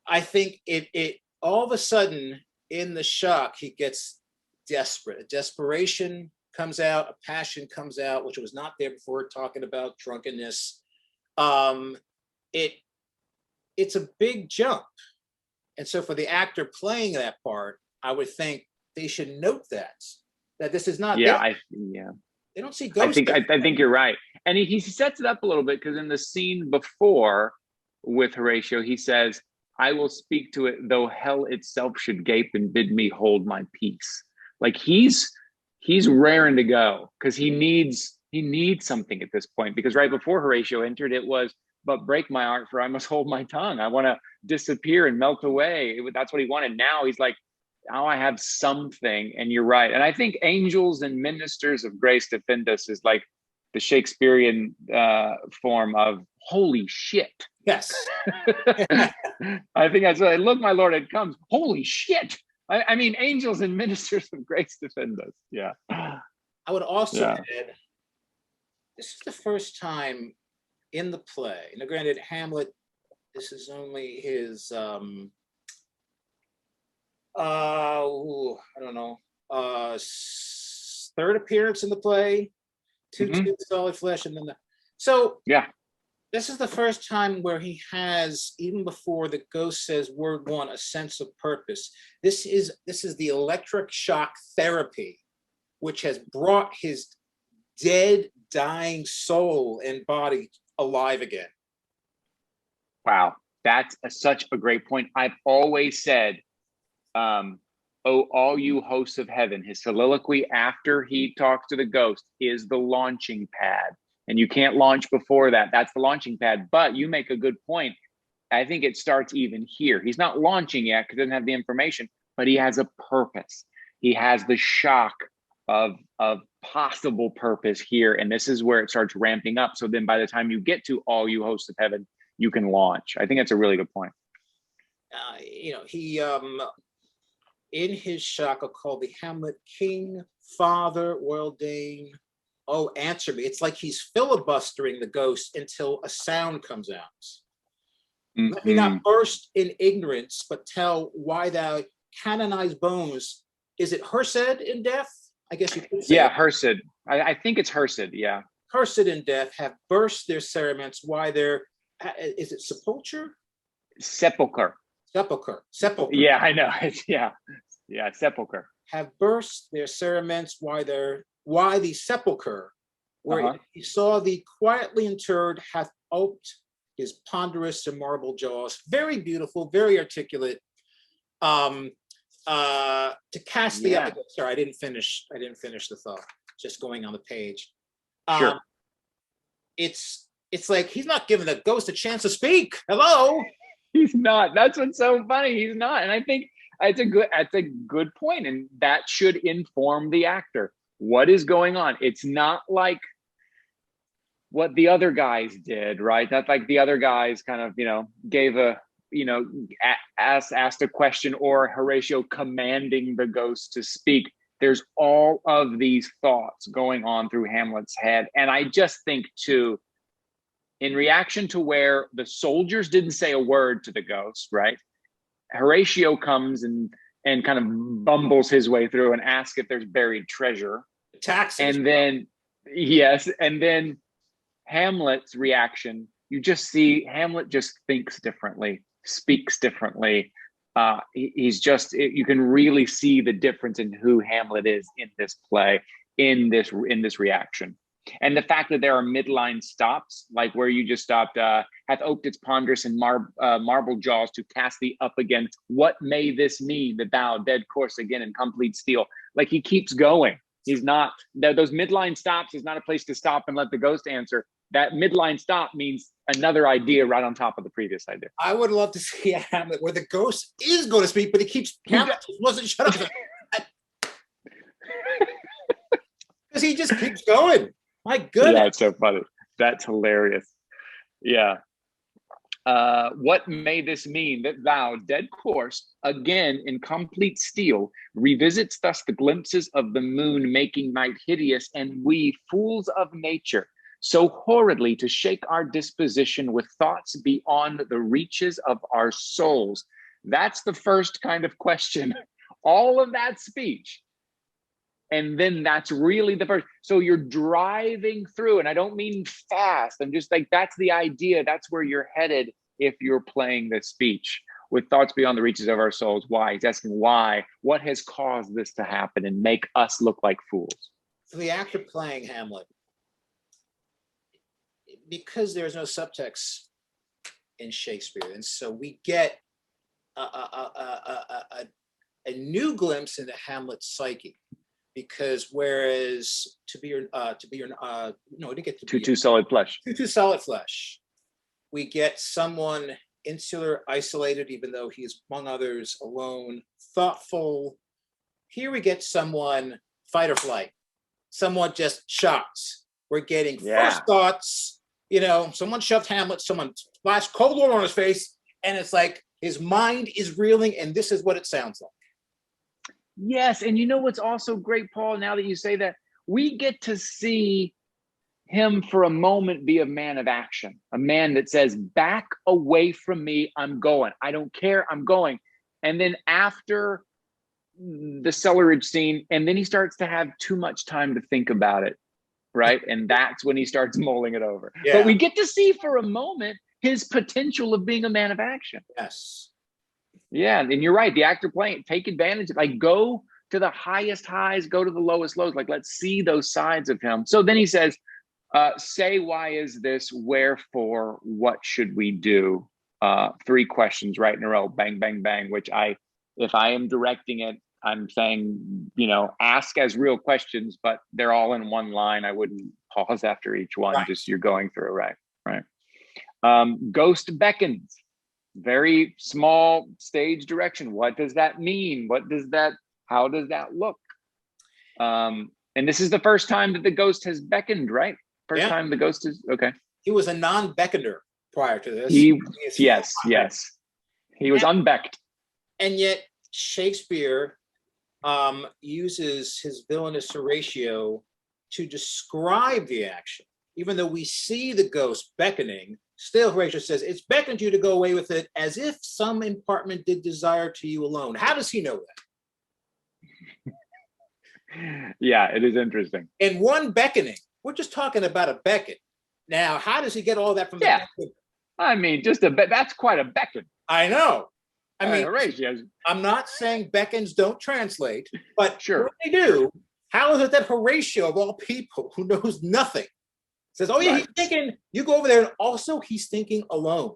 I think it all of a sudden in the shock, he gets desperate. A desperation comes out, a passion comes out, which was not there before, talking about drunkenness. It's a big jump. And so for the actor playing that part, I would think they should note that this is not, they don't see ghosts. I think you're right. And he sets it up a little bit because in the scene before with Horatio, he says, "I will speak to it, though hell itself should gape and bid me hold my peace." Like he's raring to go because he needs something at this point, because right before Horatio entered, it was, "But break my heart, for I must hold my tongue. I want to disappear and melt away." That's what he wanted. Now he's like, now I have something. And you're right. And I think angels and ministers of grace defend us is like the Shakespearean form of holy shit. Yes. I think that's what, "Look, my Lord, it comes. Holy shit." I mean, angels and ministers of grace defend us. Yeah. I would also add, this is the first time in the play. Now, granted, Hamlet, this is only his I don't know, third appearance in the play, two solid flesh, and then this is the first time where he has, even before the ghost says word one, a sense of purpose. This is the electric shock therapy, which has brought his dead, dying soul and body alive again. Wow, that's such a great point. I've always said, "Oh, all you hosts of heaven," his soliloquy after he talks to the ghost is the launching pad. And you can't launch before that. That's the launching pad. But you make a good point. I think it starts even here. He's not launching yet because he doesn't have the information, but he has a purpose. He has the shock of possible purpose here. And this is where it starts ramping up. So then by the time you get to all you hosts of heaven, you can launch. I think that's a really good point. He in his shock are called the Hamlet king, father, royal Dane. Oh, answer me. It's like he's filibustering the ghost until a sound comes out. Let me not burst in ignorance, but tell why thou canonized bones. Is it Hersed in death? I guess you could say. Yeah, Hersed. I think it's Hersed, yeah. Hersed in death have burst their cerements. Why their, is it sepulture? Sepulcher. Sepulcher. Yeah, I know. Yeah, sepulcher. Have burst their cerements. Why the sepulcher, where he saw thee quietly interred, hath oped his ponderous and marble jaws. Very beautiful, very articulate. To cast the sorry, I didn't finish the thought. Just going on the page. Sure. It's like he's not giving the ghost a chance to speak. Hello. He's not. That's what's so funny. He's not. And I think that's a good point. And that should inform the actor. What is going on? It's not like what the other guys did, right? Not like the other guys kind of, gave asked a question, or Horatio commanding the ghost to speak. There's all of these thoughts going on through Hamlet's head. And I just think too, in reaction to where the soldiers didn't say a word to the ghost, right? Horatio comes and kind of bumbles his way through and asks if there's buried treasure. Taxes. And then, yes, and then Hamlet's reaction, you just see Hamlet just thinks differently, speaks differently. He's just, you can really see the difference in who Hamlet is in this play, in this reaction. And the fact that there are midline stops, like where you just stopped, hath oped its ponderous and marble jaws to cast thee up against. What may this mean, that thou, dead course again in complete steel? Like he keeps going. He's not, those midline stops is not a place to stop and let the ghost answer. that midline stop means another idea right on top of the previous idea. I would love to see a Hamlet where the ghost is going to speak, but he keeps Hamlet just wasn't shut up. Because he just keeps going. My goodness. Yeah, it's so funny. That's hilarious. Yeah. What may this mean that thou, dead course, again in complete steel, revisits thus the glimpses of the moon, making night hideous, and we, fools of nature, so horridly to shake our disposition with thoughts beyond the reaches of our souls? That's the first kind of question. All of that speech. And then that's really the first. So you're driving through, and I don't mean fast. I'm just like, that's the idea. That's where you're headed if you're playing this speech with thoughts beyond the reaches of our souls. Why? He's asking why. What has caused this to happen and make us look like fools? For the actor playing Hamlet, because there's no subtext in Shakespeare, and so we get a new glimpse into Hamlet's psyche. Because whereas to be your Too solid flesh. Too solid flesh, we get someone insular, isolated, even though he is among others alone, thoughtful. Here we get someone fight or flight, someone just shots. We're getting first thoughts. Someone shoved Hamlet, someone splashed cold water on his face, and it's like his mind is reeling, and this is what it sounds like. Yes, and you know what's also great, Paul, now that you say that, we get to see him for a moment be a man of action, a man that says, back away from me, I'm going. I don't care, I'm going. And then after the cellarage scene, and then he starts to have too much time to think about it, right? And that's when he starts mulling it over. Yeah. But we get to see for a moment his potential of being a man of action. Yes. Yeah, and you're right. The actor playing, take advantage of, like, go to the highest highs, go to the lowest lows. Like, let's see those sides of him. So then he says, say, why is this? Wherefore? What should we do? 3 questions right in a row, bang, bang, bang, which if I am directing it, I'm saying, ask as real questions, but they're all in one line. I wouldn't pause after each one, right. Just you're going through, right. Ghost beckons. Very small stage direction. What does that mean? How does that look? And this is the first time that the ghost has beckoned, right? First time the ghost is, okay. He was a non-beckoner prior to this. Yes. He was unbecked. And yet Shakespeare uses his villainous Horatio to describe the action. Even though we see the ghost beckoning, still Horatio says, it's beckoned you to go away with it as if some impartment did desire to you alone. How does he know that? Yeah, it is interesting. In one beckoning, we're just talking about a beckon. Now, how does he get all that from the beckon? I mean, that's quite a beckon. I know. I mean, Horatio. I'm not saying beckons don't translate, but sure, when they do, how is it that Horatio, of all people, who knows nothing, says, oh yeah, right. He's thinking, you go over there, and also he's thinking alone.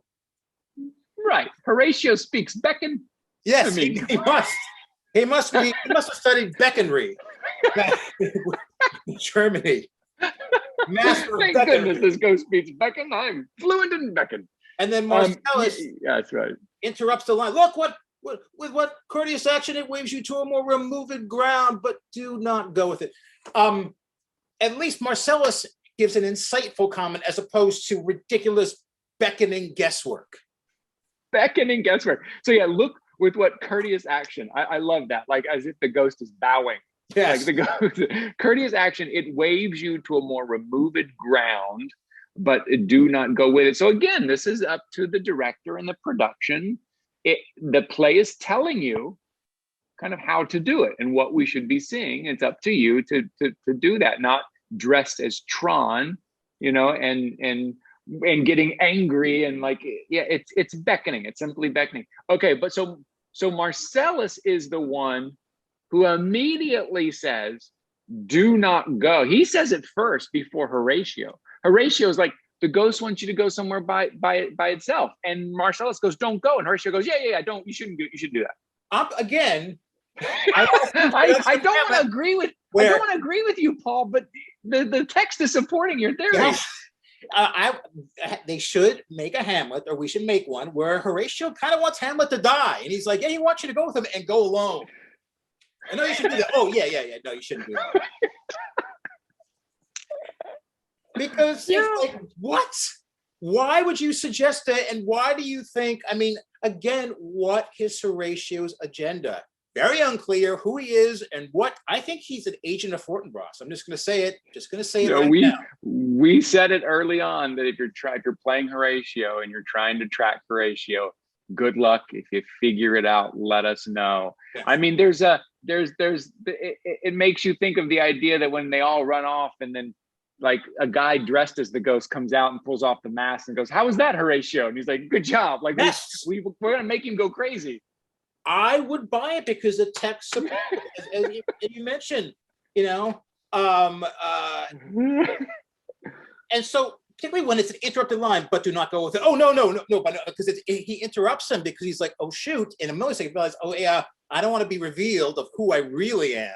Right. Horatio speaks beckon. Yes, he must. He must have studied beckonry in Germany. Master of Thank goodness this ghost speaks beckon. I'm fluent in beckon. And then Marcellus that's right. interrupts the line. Look, with what courteous action it waves you to a more removed ground, but do not go with it. At least Marcellus gives an insightful comment as opposed to ridiculous beckoning guesswork. Beckoning guesswork. So yeah, look with what courteous action. I love that. Like as if the ghost is bowing. Yes. Like the ghost, courteous action, it waves you to a more removed ground, but do not go with it. So again, this is up to the director and the production. The play is telling you kind of how to do it and what we should be seeing. It's up to you to do that, not dressed as Tron, and getting angry and like, yeah, it's beckoning. It's simply beckoning. Okay, but so Marcellus is the one who immediately says, do not go. He says it first before Horatio. Horatio is like, the ghost wants you to go somewhere by itself. And Marcellus goes, don't go. And Horatio goes, yeah, don't. You shouldn't do that. Again, I don't want to agree with. I don't want to agree with you, Paul. But the text is supporting your theory. they should make a Hamlet, or we should make one where Horatio kind of wants Hamlet to die, and he's like, "Yeah, he wants you to go with him and go alone." I know you should do that. Oh yeah. No, you shouldn't do that because it's like, what? Why would you suggest that? And why do you think? I mean, again, what is Horatio's agenda? Very unclear who he is and what. I think he's an agent of Fortinbras. I'm just going to say it. Just going to say it right now. We said it early on that if you're playing Horatio and you're trying to track Horatio, good luck. If you figure it out, let us know. Yeah. I mean, it makes you think of the idea that when they all run off and then like a guy dressed as the ghost comes out and pulls off the mask and goes, "How was that, Horatio?" And he's like, "Good job." Like, yes. we're going to make him go crazy. I would buy it because the text, as you mentioned, and so particularly when it's an interrupted line, but do not go with it. Oh no, but because he interrupts him because he's like, "Oh shoot!" In a millisecond, realize, "Oh yeah, I don't want to be revealed of who I really am."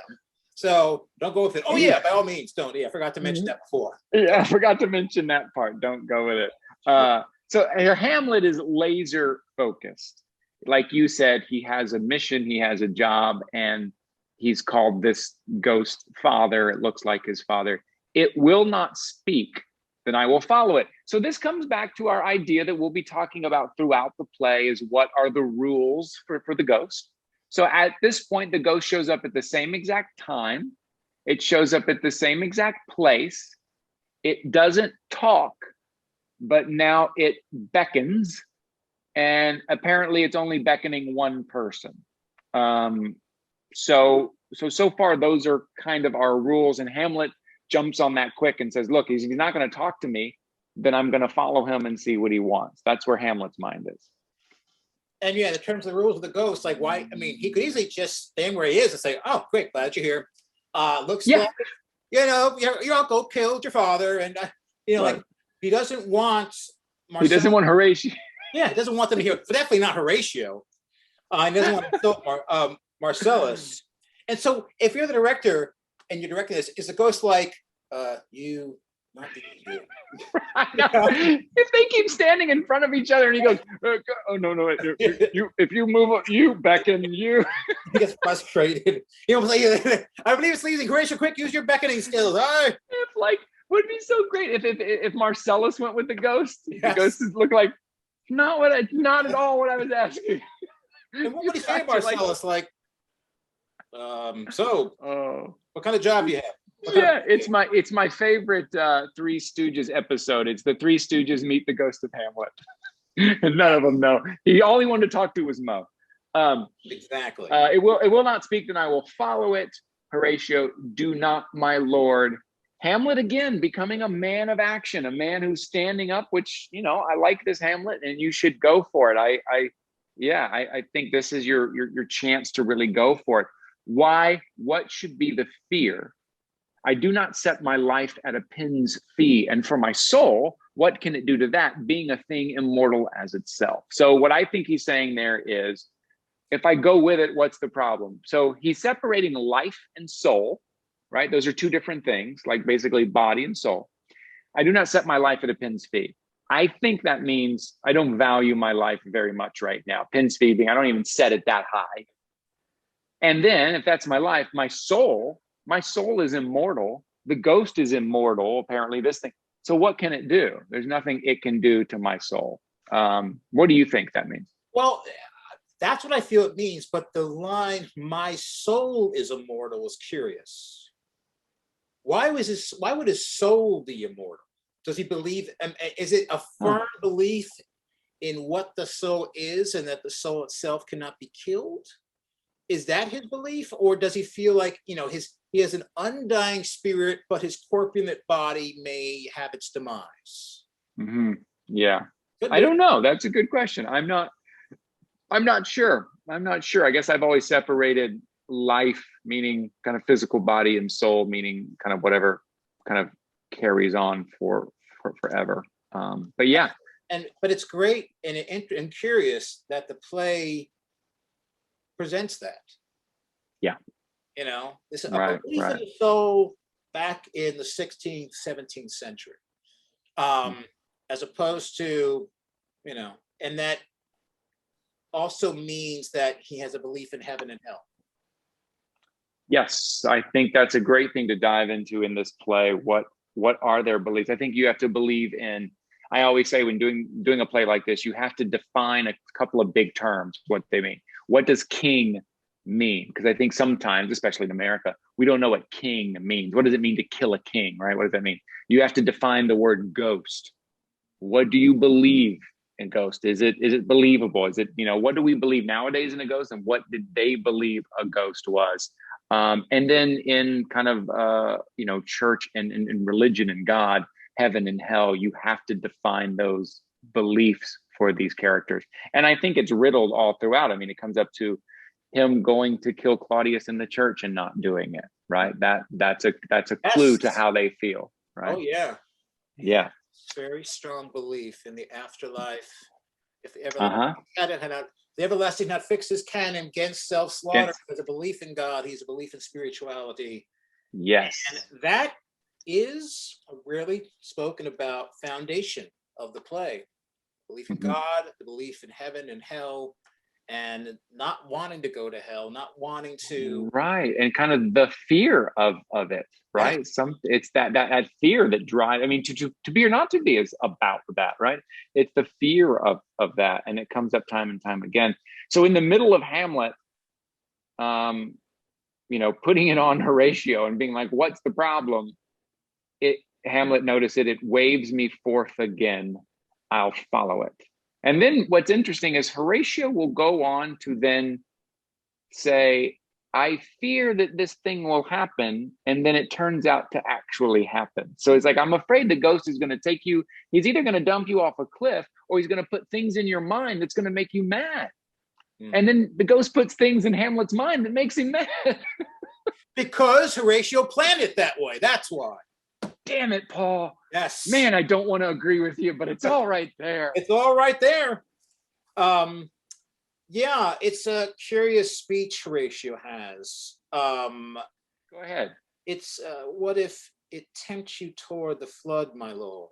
So don't go with it. Oh yeah, by all means, don't. Yeah, I forgot to mention that before. Yeah, I forgot to mention that part. Don't go with it. So Hamlet is laser focused. Like you said, he has a mission, he has a job, and he's called this ghost father. It looks like his father. It will not speak, then I will follow it. So this comes back to our idea that we'll be talking about throughout the play is what are the rules for the ghost. So at this point, the ghost shows up at the same exact time. It shows up at the same exact place. It doesn't talk, but now it beckons. And apparently it's only beckoning one person. So far, those are kind of our rules. And Hamlet jumps on that quick and says, look, he's not going to talk to me, then I'm going to follow him and see what he wants. That's where Hamlet's mind is. And yeah, in terms of the rules of the ghost, like why, I mean, he could easily just stand where he is and say, "Oh, great, glad you're here. Looks like, your uncle killed your father." And, like he doesn't want Marcellus. He doesn't want Horatio. Yeah, he doesn't want them to hear, definitely not Horatio. He doesn't want to Marcellus. And so if you're the director and you're directing this, is the ghost like, you, not you? If they keep standing in front of each other and he goes, "Oh, no, you if you move, you beckon, you." He gets frustrated. Like, "I believe it's leaving. Horatio, quick, use your beckoning skills." If would be so great if Marcellus went with the ghost. Yes. The ghost look like, not at all what I was asking. And what would he say, Marcellus? Like, what kind of job do you have? It's my favorite Three Stooges episode. It's the Three Stooges meet the ghost of Hamlet, and none of them know. All he wanted to talk to was Mo. Exactly. It will not speak, then I will follow it. Horatio, do not, my lord. Hamlet again becoming a man of action, a man who's standing up, which, I like this Hamlet and you should go for it. I think this is your chance to really go for it. Why? What should be the fear? I do not set my life at a pin's fee. And for my soul, what can it do to that? Being a thing immortal as itself. So what I think he's saying there is, if I go with it, what's the problem? So he's separating life and soul. Right? Those are two different things, like basically body and soul. I do not set my life at a pin's fee. I think that means I don't value my life very much right now. Pin's fee being, I don't even set it that high. And then if that's my life, my soul is immortal. The ghost is immortal, apparently this thing. So what can it do? There's nothing it can do to my soul. What do you think that means? Well, that's what I feel it means. But the line, "my soul is immortal," is curious. Why would his soul be immortal? Does he believe? Is it a firm belief in what the soul is and that the soul itself cannot be killed? Is that his belief, or does he feel like he has an undying spirit, but his corpulent body may have its demise? Mm-hmm. Yeah, I don't know. That's a good question. I'm not sure. I guess I've always separated life, meaning kind of physical body, and soul, meaning kind of whatever kind of carries on for forever. But yeah, but it's great and curious that the play presents that. Yeah, this belief in the soul back in the 16th, 17th century. as opposed to, and that also means that he has a belief in heaven and hell. Yes, I think that's a great thing to dive into in this play. What are their beliefs? I think you have to believe in. I always say when doing a play like this, you have to define a couple of big terms, what they mean. What does king mean? Because I think sometimes, especially in America, we don't know what king means. What does it mean to kill a king, right? What does that mean? You have to define the word ghost. What do you believe in ghost? Is it believable? Is it, what do we believe nowadays in a ghost, and what did they believe a ghost was? And then in kind of church and religion and God, heaven and hell, you have to define those beliefs for these characters. And I think it's riddled all throughout. I mean, it comes up to him going to kill Claudius in the church and not doing it, right? That's a clue to how they feel, right? Oh yeah. Yeah. Very strong belief in the afterlife. If the everlasting not fixed his canon against self-slaughter, there's a belief in God, he's a belief in spirituality. Yes. And that is a rarely spoken about foundation of the play. Belief in God, the belief in heaven and hell, and not wanting to go to hell, not wanting to. Right. And kind of the fear of it, right? Yeah. It's that fear that drives, I mean, to be or not to be is about that, right? It's the fear of that. And it comes up time and time again. So in the middle of Hamlet, putting it on Horatio and being like, what's the problem? Hamlet noticed it waves me forth again. I'll follow it. And then what's interesting is Horatio will go on to then say, I fear that this thing will happen. And then it turns out to actually happen. So it's like, I'm afraid the ghost is going to take you. He's either going to dump you off a cliff, or he's going to put things in your mind that's going to make you mad. And then the ghost puts things in Hamlet's mind that makes him mad. Because Horatio planned it that way. That's why. Damn it, Paul. Yes. Man, I don't want to agree with you, but it's all right there. It's all right there. Yeah, it's a curious speech Horatio has. Go ahead. It's what if it tempts you toward the flood, my lord,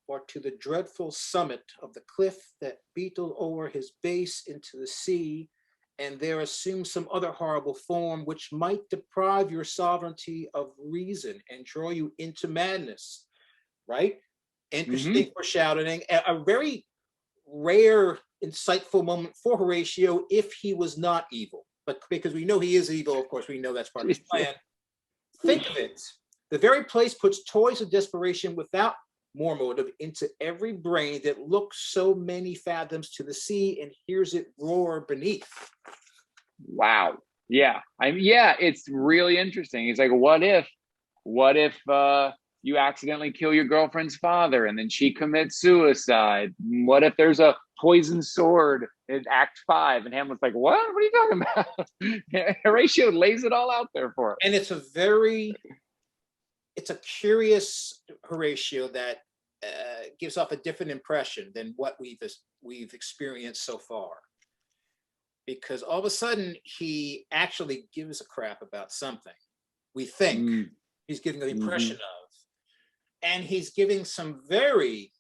or to the dreadful summit of the cliff that beetle o'er his base into the sea, and there assume some other horrible form which might deprive your sovereignty of reason and draw you into madness, right? Interesting foreshadowing, a very rare, insightful moment for Horatio if he was not evil. But because we know he is evil, of course, we know that's part of his plan. Think of it. The very place puts toys of desperation without more motive into every brain that looks so many fathoms to the sea and hears it roar beneath. Wow. Yeah. It's really interesting. It's like, what if you accidentally kill your girlfriend's father and then she commits suicide? What if there's a poisoned sword in Act 5? And Hamlet's like, what are you talking about? Horatio lays it all out there for us. And it's a curious Horatio that gives off a different impression than what we've experienced so far. Because all of a sudden, he actually gives a crap about something. We think he's giving the impression of. And he's giving some very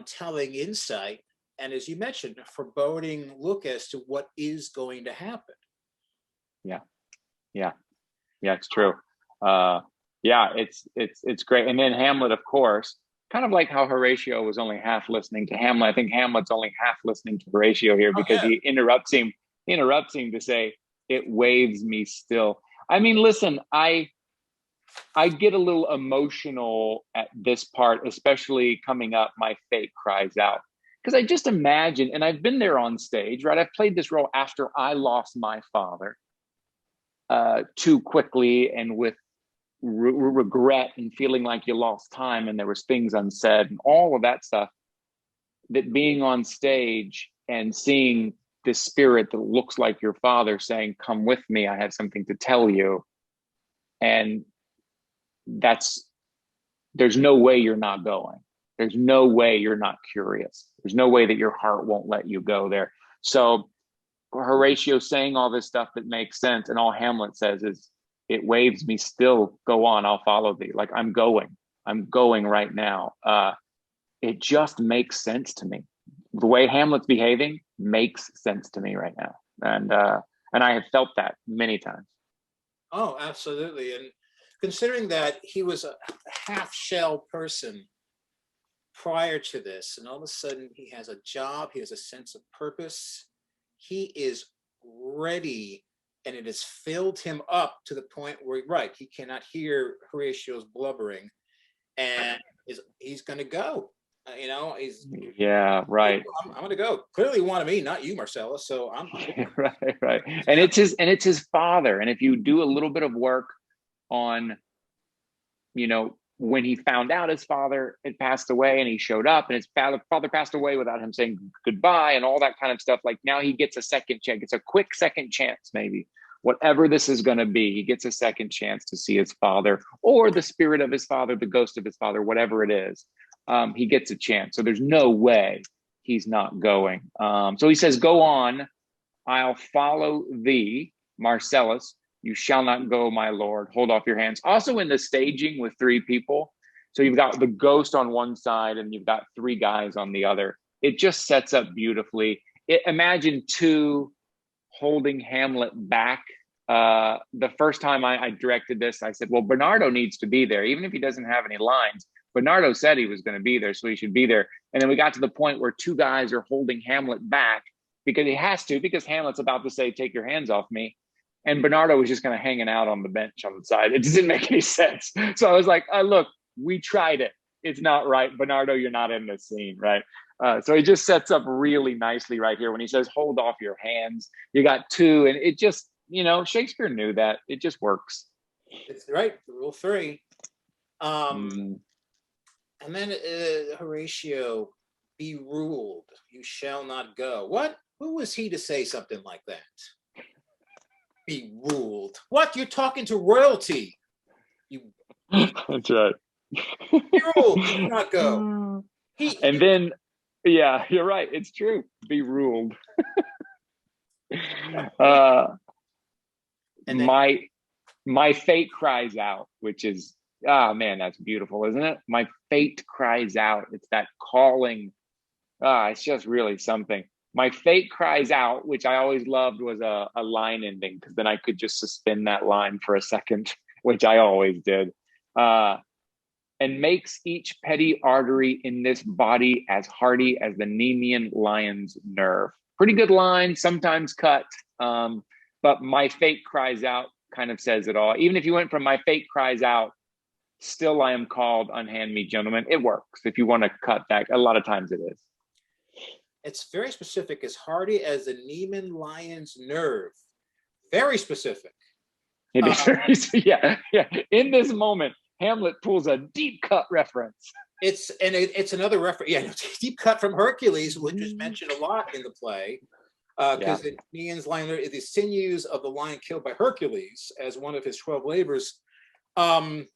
telling insight. And as you mentioned, a foreboding look as to what is going to happen. Yeah, it's true. It's great. And then Hamlet, of course, kind of like how Horatio was only half listening to Hamlet. I think Hamlet's only half listening to Horatio here because he interrupts him to say, it waves me still. I mean, listen, I get a little emotional at this part, especially coming up, my fate cries out. Because I just imagine, and I've been there on stage, right? I've played this role after I lost my father too quickly and with regret and feeling like you lost time and there was things unsaid and all of that stuff. That being on stage and seeing this spirit that looks like your father saying, come with me, I have something to tell you. And there's no way you're not going. There's no way you're not curious. There's no way that your heart won't let you go there. So Horatio saying all this stuff that makes sense, and all Hamlet says is, it waves me still, go on, I'll follow thee. Like, I'm going right now. it just makes sense to me. The way Hamlet's behaving makes sense to me right now. And I have felt that many times. Oh, absolutely. And considering that he was a half shell person prior to this, and all of a sudden he has a job, he has a sense of purpose, he is ready, and it has filled him up to the point where, right, he cannot hear Horatio's blubbering, and he's going to go. He's right. I'm going to go. Clearly, wanted me, not you, Marcellus. So I'm right. And it's his father. And if you do a little bit of work on, when he found out his father had passed away and he showed up and his father passed away without him saying goodbye and all that kind of stuff. Like, now he gets a second chance. It's a quick second chance, maybe. Whatever this is going to be, he gets a second chance to see his father, or the spirit of his father, the ghost of his father, whatever it is. He gets a chance. So there's no way he's not going. So he says, go on, I'll follow thee, Marcellus. You shall not go, my lord. Hold off your hands. Also in the staging with three people. So you've got the ghost on one side and you've got three guys on the other. It just sets up beautifully. Imagine two holding Hamlet back. The first time I directed this, I said, well, Bernardo needs to be there, even if he doesn't have any lines. Bernardo said he was going to be there, so he should be there. And then we got to the point where two guys are holding Hamlet back because he has to, because Hamlet's about to say, take your hands off me. And Bernardo was just kind of hanging out on the bench on the side. It didn't make any sense. So I was like, look, we tried it. It's not right. Bernardo, you're not in this scene, right? So he just sets up really nicely right here when he says, hold off your hands. You got two. And it just, Shakespeare knew that. It just works. It's right. Rule 3. And then Horatio, be ruled. You shall not go. What? Who was he to say something like that? Be ruled. What? You're talking to royalty. That's right. Be ruled. You cannot go. And then, yeah, you're right. It's true. Be ruled. And then, my fate cries out, which is, man, that's beautiful, isn't it? My fate cries out. It's that calling. It's just really something. My fate cries out, which I always loved, was a line ending, because then I could just suspend that line for a second, which I always did. And makes each petty artery in this body as hardy as the Nemean lion's nerve. Pretty good line, sometimes cut. But my fate cries out kind of says it all. Even if you went from my fate cries out, still I am called, unhand me, gentlemen. It works if you want to cut that. A lot of times it is. It's very specific, as hardy as the Nemean lion's nerve. Very specific. It is very, yeah. In this moment, Hamlet pulls a deep cut reference. It's another reference. Yeah, deep cut from Hercules, which is mentioned a lot in the play. Because the Nemean's lion, the sinews of the lion killed by Hercules as one of his 12 labors. It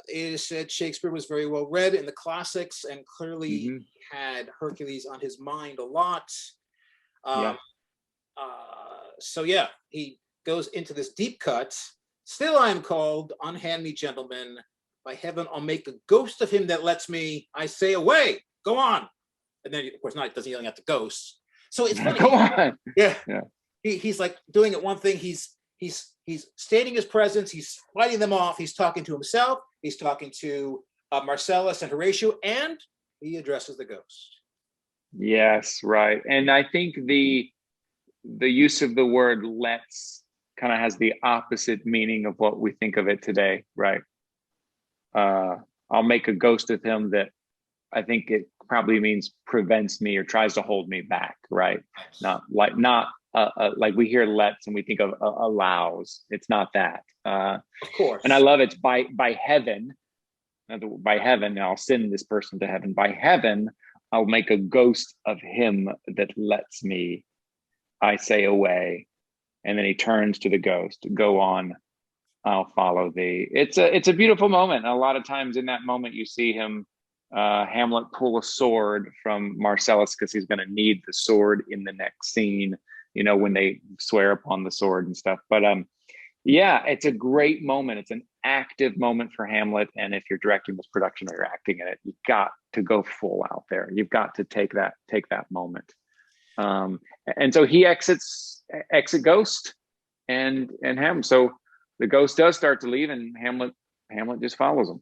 is said Shakespeare was very well read in the classics and clearly had Hercules on his mind a lot. He goes into this deep cut. Still I am called, unhand me, gentlemen. By heaven, I'll make a ghost of him that lets me, I say, away, go on. And then, of course, not doesn't yelling at the ghosts. So it's funny. Go on. Yeah. He's like doing it one thing. He's stating his presence. He's fighting them off. He's talking to himself. He's talking to Marcellus and Horatio, and he addresses the ghost. Yes, right. And I think the use of the word "lets" kind of has the opposite meaning of what we think of it today, right? I'll make a ghost of him that I think it probably means prevents me or tries to hold me back, right? Not like we hear "lets" and we think of allows. It's not that. Of course. And I love it's by heaven. By heaven, I'll send this person to heaven. By heaven, I'll make a ghost of him that lets me, I say, away. And then he turns to the ghost. Go on, I'll follow thee. It's a beautiful moment. And a lot of times in that moment, you see him, Hamlet, pull a sword from Marcellus because he's going to need the sword in the next scene. When they swear upon the sword and stuff. But Yeah, it's a great moment. It's an active moment for Hamlet. And if you're directing this production or you're acting in it, you've got to go full out there. You've got to take that moment. And so he exit Ghost and Hamlet. So the ghost does start to leave, and Hamlet just follows him.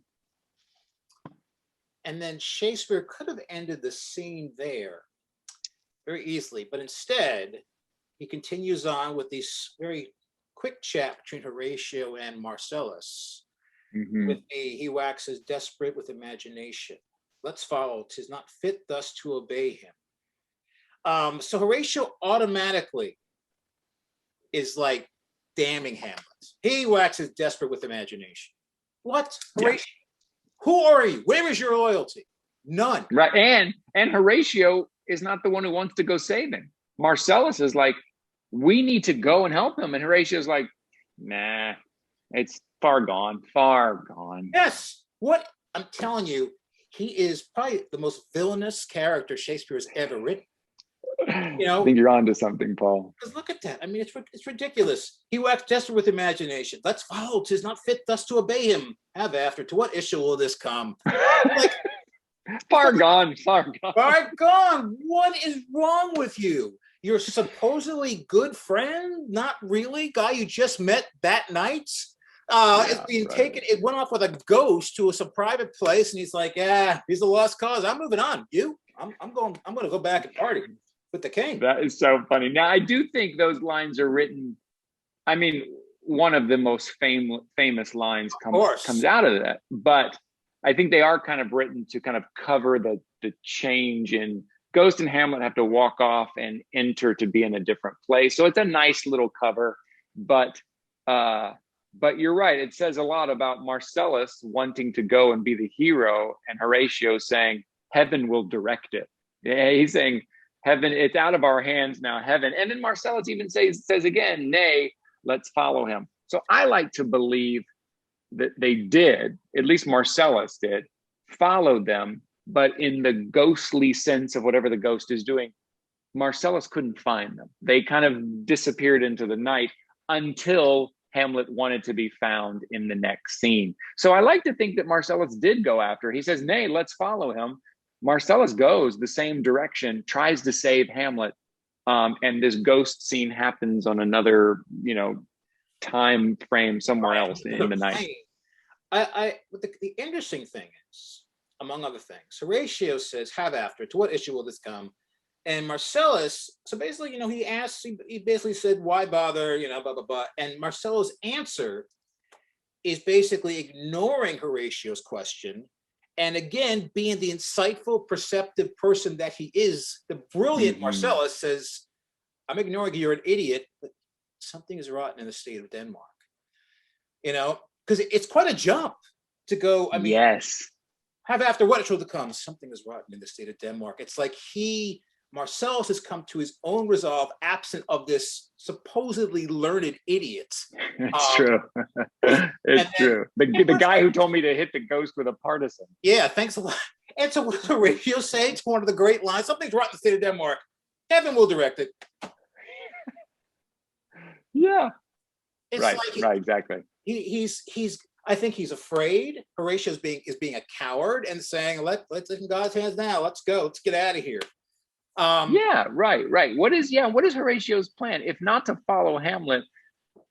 And then Shakespeare could have ended the scene there very easily, but instead he continues on with these very quick chat between Horatio and Marcellus. With he waxes desperate with imagination. Let's follow, 'tis not fit thus to obey him. So Horatio automatically is like damning Hamlet. He waxes desperate with imagination. What? Horatio? Yeah. Who are you? Where is your loyalty? None. Right. And Horatio is not the one who wants to go save him. Marcellus is like, we need to go and help him. And Horatio's like, nah, it's far gone. Yes. What? I'm telling you, he is probably the most villainous character Shakespeare has ever written. You know, I think you're onto something, Paul. Because look at that. I mean, it's ridiculous. He waxed desperate with imagination. Let's follow. 'Tis not fit thus to obey him. Have after. To what issue will this come? Like, far gone. What is wrong with you? Your supposedly good friend, not really, guy you just met that night, is being taken. It went off with a ghost to some private place, and he's like, "Yeah, he's a lost cause. I'm moving on. I'm going to go back and party with the king." That is so funny. Now, I do think those lines are written. I mean, one of the most famous lines comes out of that, but I think they are kind of written to kind of cover the change in Ghost and Hamlet have to walk off and enter to be in a different place. So it's a nice little cover, but you're right. It says a lot about Marcellus wanting to go and be the hero, and Horatio saying, "Heaven will direct it." Yeah, he's saying, "Heaven, it's out of our hands now, heaven." And then Marcellus even says again, "Nay, let's follow him." So I like to believe that they did, at least Marcellus did, follow them, but in the ghostly sense of whatever the ghost is doing, Marcellus couldn't find them. They kind of disappeared into the night until Hamlet wanted to be found in the next scene. So I like to think that Marcellus did go after. He says, "Nay, let's follow him." Marcellus goes the same direction, tries to save Hamlet, and this ghost scene happens on another, time frame somewhere else in the night. The interesting thing is, among other things, Horatio says, "Have after. To what issue will this come?" And Marcellus, so basically, he basically said, "Why bother?" Blah blah blah. And Marcellus' answer is basically ignoring Horatio's question. And again, being the insightful, perceptive person that he is, the brilliant Marcellus says, "I'm ignoring you, you're an idiot, but something is rotten in the state of Denmark." Because it's quite a jump to go, I mean, yes. Have after what it will come, something is rotten in the state of Denmark. It's like Marcellus has come to his own resolve, absent of this supposedly learned idiot. It's true. It's true. The guy who told me to hit the ghost with a partisan. Yeah, thanks a lot. And so what does Horatio say to one of the great lines? Something's rotten in the state of Denmark. Heaven will direct it. Yeah. It's right, like right, exactly. He's I think he's afraid. Horatio is being a coward and saying, let's in God's hands now. Let's go. Let's get out of here. Yeah, right. What is Horatio's plan? If not to follow Hamlet,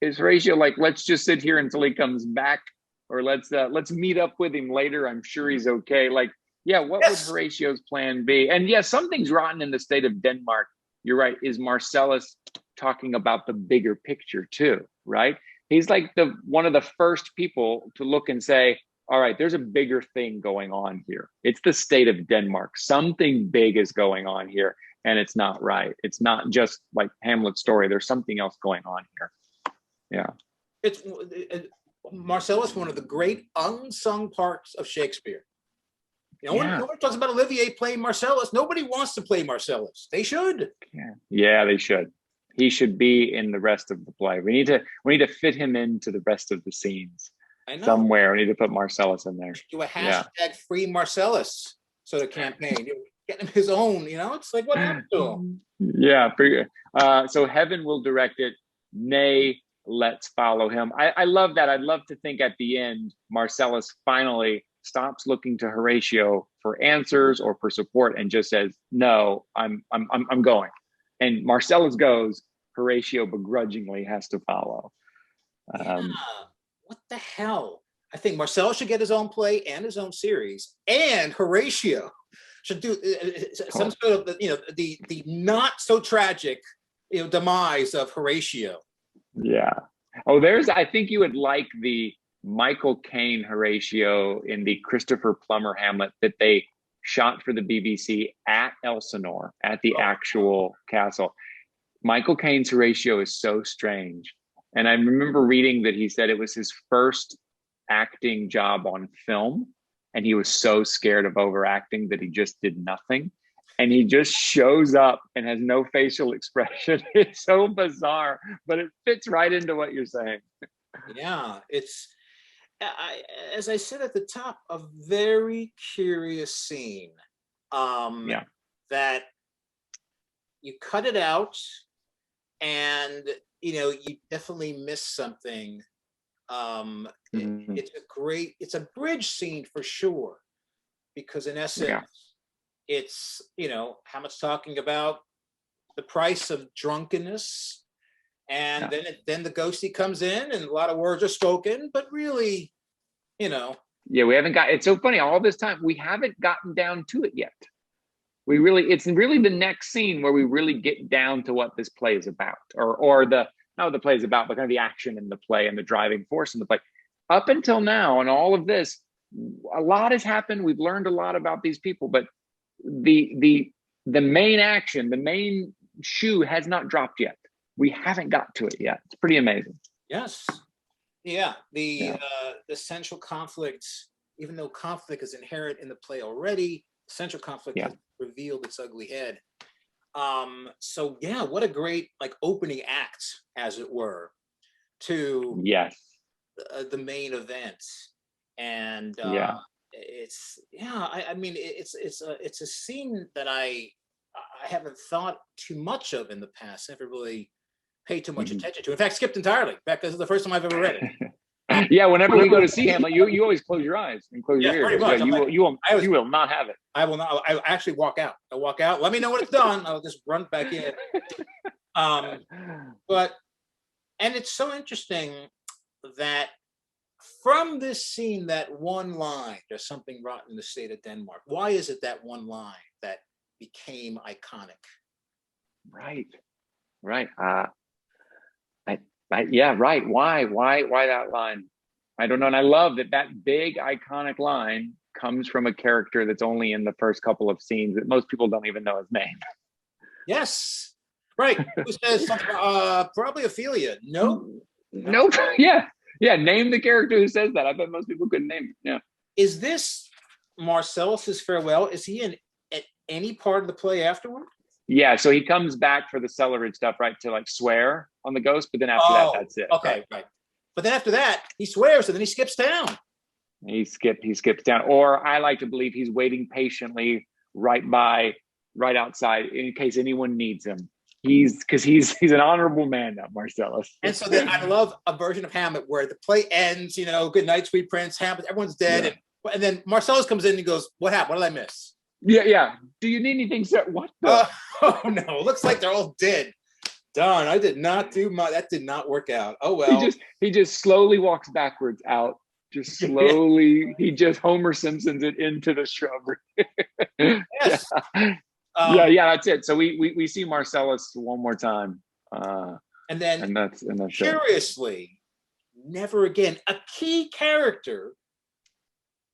is Horatio like, let's just sit here until he comes back, or let's meet up with him later? I'm sure he's okay. Like, yeah, what would Horatio's plan be? And yeah, something's rotten in the state of Denmark. You're right. Is Marcellus talking about the bigger picture too? Right. He's like one of the first people to look and say, all right, there's a bigger thing going on here. It's the state of Denmark. Something big is going on here, and it's not right. It's not just like Hamlet's story. There's something else going on here. Yeah. It's Marcellus, one of the great unsung parts of Shakespeare. Nobody talks about Olivier playing Marcellus. Nobody wants to play Marcellus. They should. Yeah, they should. He should be in the rest of the play. We need to fit him into the rest of the scenes. I know. Somewhere we need to put Marcellus in there. Do a hashtag free Marcellus sort of campaign. Get him his own, it's like, what happened to him? Yeah. So heaven will direct it. Nay, let's follow him. I love that. I'd love to think at the end, Marcellus finally stops looking to Horatio for answers or for support and just says, no, I'm going. And Marcellus goes, Horatio begrudgingly has to follow. Yeah, what the hell? I think Marcellus should get his own play and his own series, and Horatio should do some sort of the not so tragic demise of Horatio. Yeah. Oh, I think you would like the Michael Caine Horatio in the Christopher Plummer Hamlet that they shot for the BBC at Elsinore, at the actual castle. Michael Caine's Horatio is so strange. And I remember reading that he said it was his first acting job on film. And he was so scared of overacting that he just did nothing. And he just shows up and has no facial expression. It's so bizarre, but it fits right into what you're saying. Yeah, as I said at the top, a very curious scene. That you cut it out, and you definitely miss something. It's a bridge scene for sure, because in essence, it's Hamlet's talking about the price of drunkenness, and then the ghostie comes in, and a lot of words are spoken, but really, we haven't got. It's so funny. All this time, we haven't gotten down to it yet. It's really the next scene where we really get down to what this play is about, or not what the play is about, but kind of the action in the play and the driving force in the play. Up until now, and all of this, a lot has happened. We've learned a lot about these people, but the main action, the main shoe has not dropped yet. We haven't got to it yet. It's pretty amazing. Yes. Yeah. The central conflict, even though conflict is inherent in the play already, central conflict has revealed its ugly head. So yeah, what a great opening act, as it were, to the main event. And it's a scene that I haven't thought too much of in the past. Never really paid too much attention to. In fact, skipped entirely. In fact, this is the first time I've ever read it. Whenever we go to see Hamlet, you always close your eyes and close your ears. You will not have it. I will not. I actually walk out. I walk out. Let me know when it's done. I'll just run back in. And it's so interesting that from this scene, that one line, there's something rotten in the state of Denmark. Why is it that one line that became iconic? Right. Right. Right. Why that line? I don't know. And I love that big iconic line comes from a character that's only in the first couple of scenes that most people don't even know his name. Yes. Right. Who says something? Probably Ophelia. Nope. Nope. Yeah. Name the character who says that. I bet most people couldn't name it. Yeah. Is this Marcellus's farewell? Is he in at any part of the play afterward? Yeah, so he comes back for the Celeridge stuff, right, to swear on the ghost, but then after that, that's it. Okay, right. But then after that, he swears, and then he skips town. He skips down, or I like to believe he's waiting patiently right outside in case anyone needs him. He's an honorable man now, Marcellus. And so then I love a version of Hamlet where the play ends, good night, sweet prince, Hamlet, everyone's dead, and then Marcellus comes in and goes, what happened? What did I miss? Yeah. Do you need anything, sir? What the? Oh no! Looks like they're all dead. Darn! I did not do my. That did not work out. Oh well. He just slowly walks backwards out. Just slowly. He just Homer Simpsons it into the shrubbery. Yes. That's it. So we see Marcellus one more time. And that's curiously, never again a key character.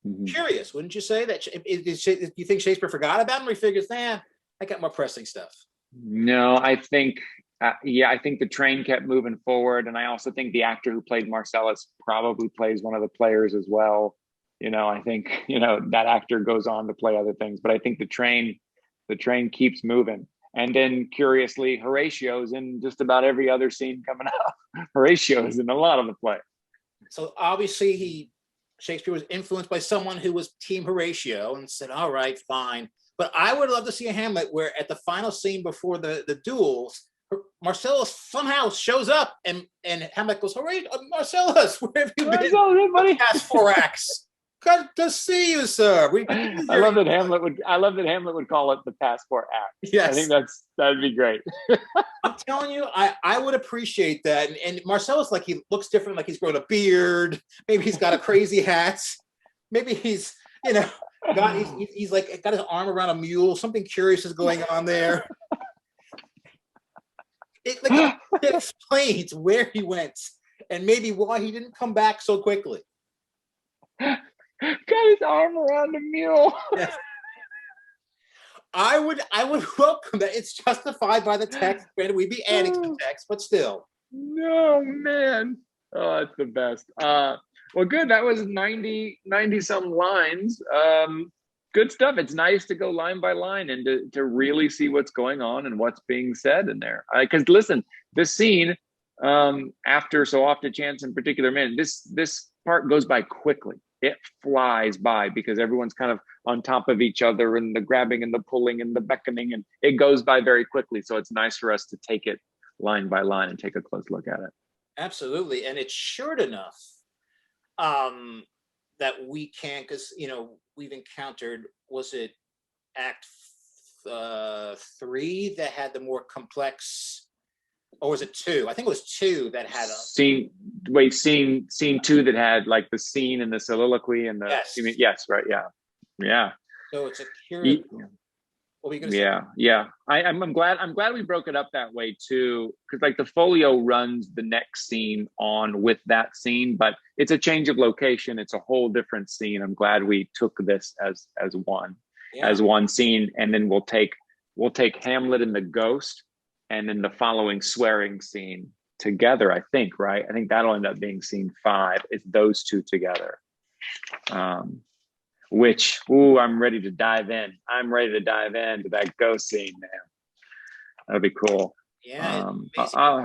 Mm-hmm. Curious, wouldn't you say that? You think Shakespeare forgot about him, or he figures, I got more pressing stuff? No, I think, I think the train kept moving forward, and I also think the actor who played Marcellus probably plays one of the players as well. I think that actor goes on to play other things, but I think the train keeps moving. And then, curiously, Horatio's in just about every other scene coming up. Horatio's in a lot of the play. So obviously Shakespeare was influenced by someone who was Team Horatio and said, all right, fine. But I would love to see a Hamlet where at the final scene before the duels, Marcellus somehow shows up, and Hamlet goes, "All right, Marcellus, where have you been? Marcellus, buddy. Past 4 acts. Good to see you, sir." I love that Hamlet would call it the passport act. Yes. I think that'd be great. I'm telling you, I would appreciate that. And Marcellus, like, he looks different, like he's grown a beard. Maybe he's got a crazy hat. Maybe he's, he's like got his arm around a mule. Something curious is going on there. It explains where he went and maybe why he didn't come back so quickly. Got his arm around a mule. Yes. I would welcome that. It's justified by the text. Granted, we'd be adding to the text, but still. No, man. Oh, that's the best. Well, good. That was 90 some lines. Good stuff. It's nice to go line by line and to really see what's going on and what's being said in there. Because listen, this scene, after So Oft a Chance in Particular Men, this part goes by quickly. It flies by because everyone's kind of on top of each other, and the grabbing and the pulling and the beckoning, and it goes by very quickly. So it's nice for us to take it line by line and take a close look at it. Absolutely. And it's short enough that we can, because, we've encountered, was it Act 3 that had the more complex, or was it 2? I think it was 2 that had a scene 2 that had like the scene and the soliloquy and the yes, right, yeah. So it's a curious. What were you gonna say? Yeah. I'm glad we broke it up that way too, because like the folio runs the next scene on with that scene, but it's a change of location. It's a whole different scene. I'm glad we took this as one scene, and then we'll take Hamlet and the Ghost, and then the following swearing scene together. I think, right? I think that'll end up being scene 5. It's those two together. Which, I'm ready to dive in. I'm ready to dive into that ghost scene, man. That'd be cool. Yeah.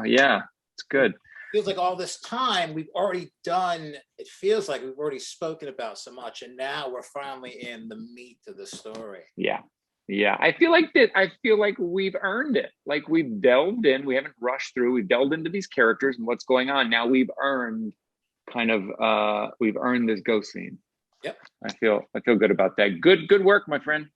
Yeah, it's good. Feels like all this time we've already done. It feels like we've already spoken about so much, and now we're finally in the meat of the story. Yeah. I feel like we've earned it. Like we've delved in. We haven't rushed through. We've delved into these characters and what's going on. Now we've earned this ghost scene. Yep. I feel good about that. Good work, my friend.